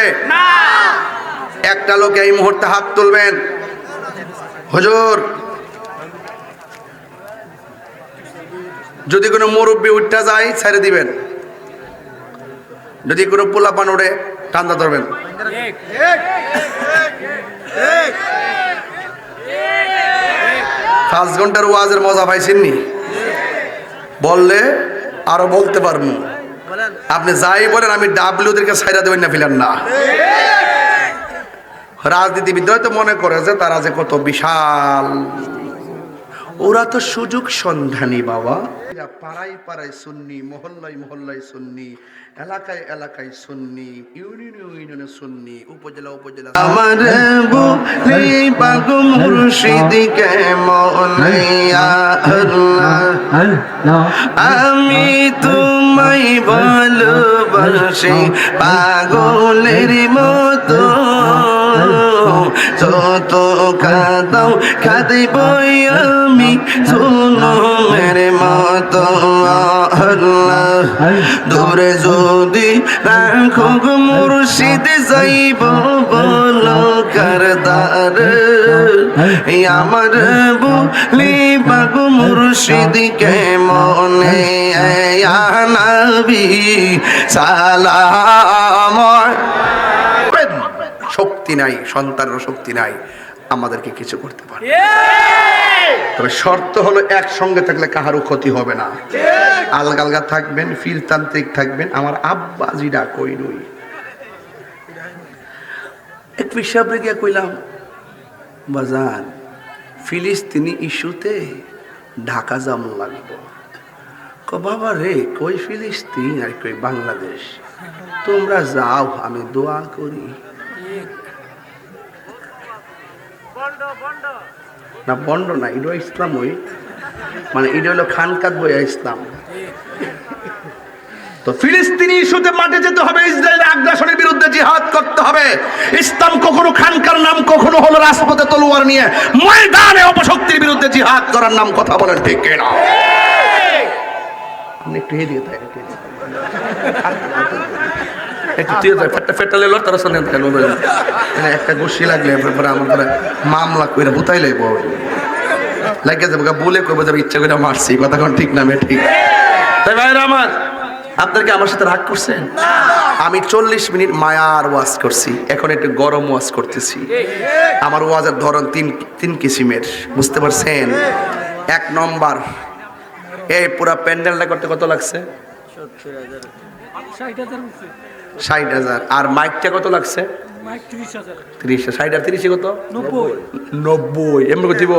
একটা লোক এই মুহূর্তে হাত তুলবেন হুজুর যদি কোনো মুরব্বী উঠতে যায় ছেড়ে দিবেন যদি কোনো পোলাপান ওঠে টান্দা ধরবেন 5 ঘন্টার ওয়াজের মজা পাইছেন নি বললে আরো বলতে পারবো আপনি যাই বলেন আমি ডাব্লিউদেরকে ছাইরা দেবেন না ফেলেন না রাজনীতিবিদরা তো মনে করে যে তারা যে কত বিশাল ওরা তো সুযোগ সন্ধানী বাবা পাড়ায় পাড়ায় সুন্নি মহল্লায় মহল্লায় সুন্নি এলাকায় এলাকায় সুন্নি ইউনিয়নে ইউনিয়নে সুন্নি উপজেলা উপজেলা আমার বলি বাগো মুর্শিদকে মওলায়া আল্লাহ আমি তোমায় ভালোবাসি পাগলের মতো যত কাঁদাও কাঁদিব আমি জুলুমের মতো আল্লাহ দূরে যদি রাখো গো মুর্শিদ যাইব বলো কারদার আমার বলি বাগো মুর্শিদকে মনে আনাবি সালাম শক্তি নাই সন্তানের শক্তি নাই আমাদেরকে কিছু করতে পারে তবে শর্ত হলো একসঙ্গে থাকলে কাহারও ক্ষতি হবে না আলগা আলগা থাকবেন ফিরতান্ত্রিক থাকবেন আমার আব্বা জিডা কই নই এক পিসাবরে গিয়া কইলাম বাজান ফিলিস্তিনি ইস্যুতে ঢাকা জাম লাগবো বাবা রে কই ফিলিস্তিন আর কই বাংলাদেশ তোমরা যাও আমি দোয়া করি না বন্ড না, এটা ইসলাম ওই, মানে এটা হলো খানকাত বইয়া ইসলাম। তো ফিলিস্তিনি ইস্যুতে মাঠে যেতে হবে, ইসরায়েলের আগ্রাসনের বিরুদ্ধে জিহাদ করতে হবে। ইসলাম কখনো খানকার নাম, কখনো হলো রাজপথে তলোয়ার নিয়ে ময়দানে অপশক্তির বিরুদ্ধে জিহাদ করার নাম। কথা বলেন ঠিক কিনা? আপনি একটু এদিকে তাই একটা গোষ্ঠী লাগলে আমার মামলা করে বুতাই লাগব, লাগে যাবো বলে করবো যাবে, ইচ্ছা করে মারছি। কথা কোন ঠিক না? ঠিক। তাই ভাইরা আমার, আপনাকে আমার সাথে রাগ করছেন? আমি 40 মিনিট মায়ার ওয়াজ করছি, এখন একটু গরম ওয়াজ করতেছি। আমার ওয়াজের ধরন তিন কিসিমের, বুঝতে পারছেন? 1 নম্বর, এই পুরা প্যান্ডেলটা করতে কত লাগছে? 60,000। আর মাইকটা কত লাগছে? 30,000। 60 আর 30 কত? 90। এমন দিব।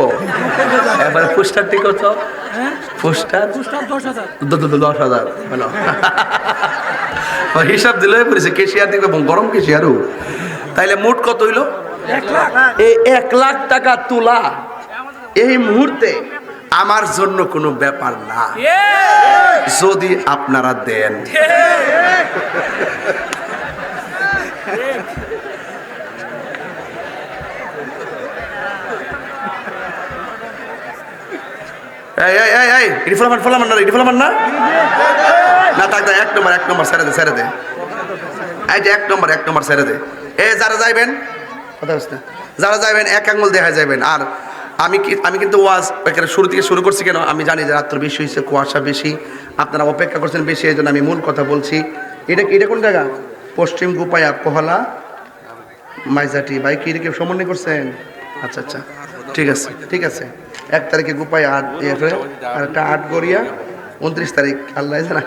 এবার পোস্টারটি কত? পোস্টার 10,000। হিসাব দিলে পড়েছে কেশিয়ার দিকে, গরম কেশিয়ারও। তাইলে মোট কত হইল? 1 লাখ টাকা তোলা এই মুহূর্তে আমার জন্য কোনো ব্যাপার না, যদি আপনারা দেন। ছেড়ে দে। এই যে 1 নম্বর ছেড়ে দে। যারা যাইবেন, কথা হচ্ছে না, যারা যাইবেন 1 আঙ্গুল দেখা যাবেন। আর আমি কিন্তু ওয়াজ একেবারে শুরু থেকে শুরু করছি। কেন? আমি জানি যে রাত্র বেশি হয়েছে, কুয়াশা বেশি, আপনারা অপেক্ষা করছেন বেশি, এই জন্য আমি মূল কথা বলছি। এটা কোন জায়গা? পশ্চিম গুপায়া, কোহলা, মাইজাটি। ভাই কি এটা সমন্বয় করছেন? আচ্ছা আচ্ছা, ঠিক আছে। 1 তারিখে গুপায়া, আর একটা 8 গড়িয়া, 29 তারিখ আল্লাহ জানা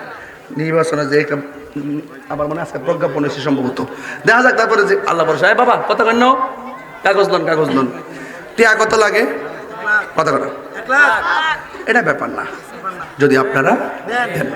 নির্বাচনে যে আবার মনে আছে প্রজ্ঞাপন হয়েছে সম্ভবত, দেখা যাক। তারপরে যে আল্লাহ ভরসা। বাবা কথা কেন? কাগজ লন। টিয়া কত লাগে? কথা কথা, এটা ব্যাপার না, যদি আপনারা দেন।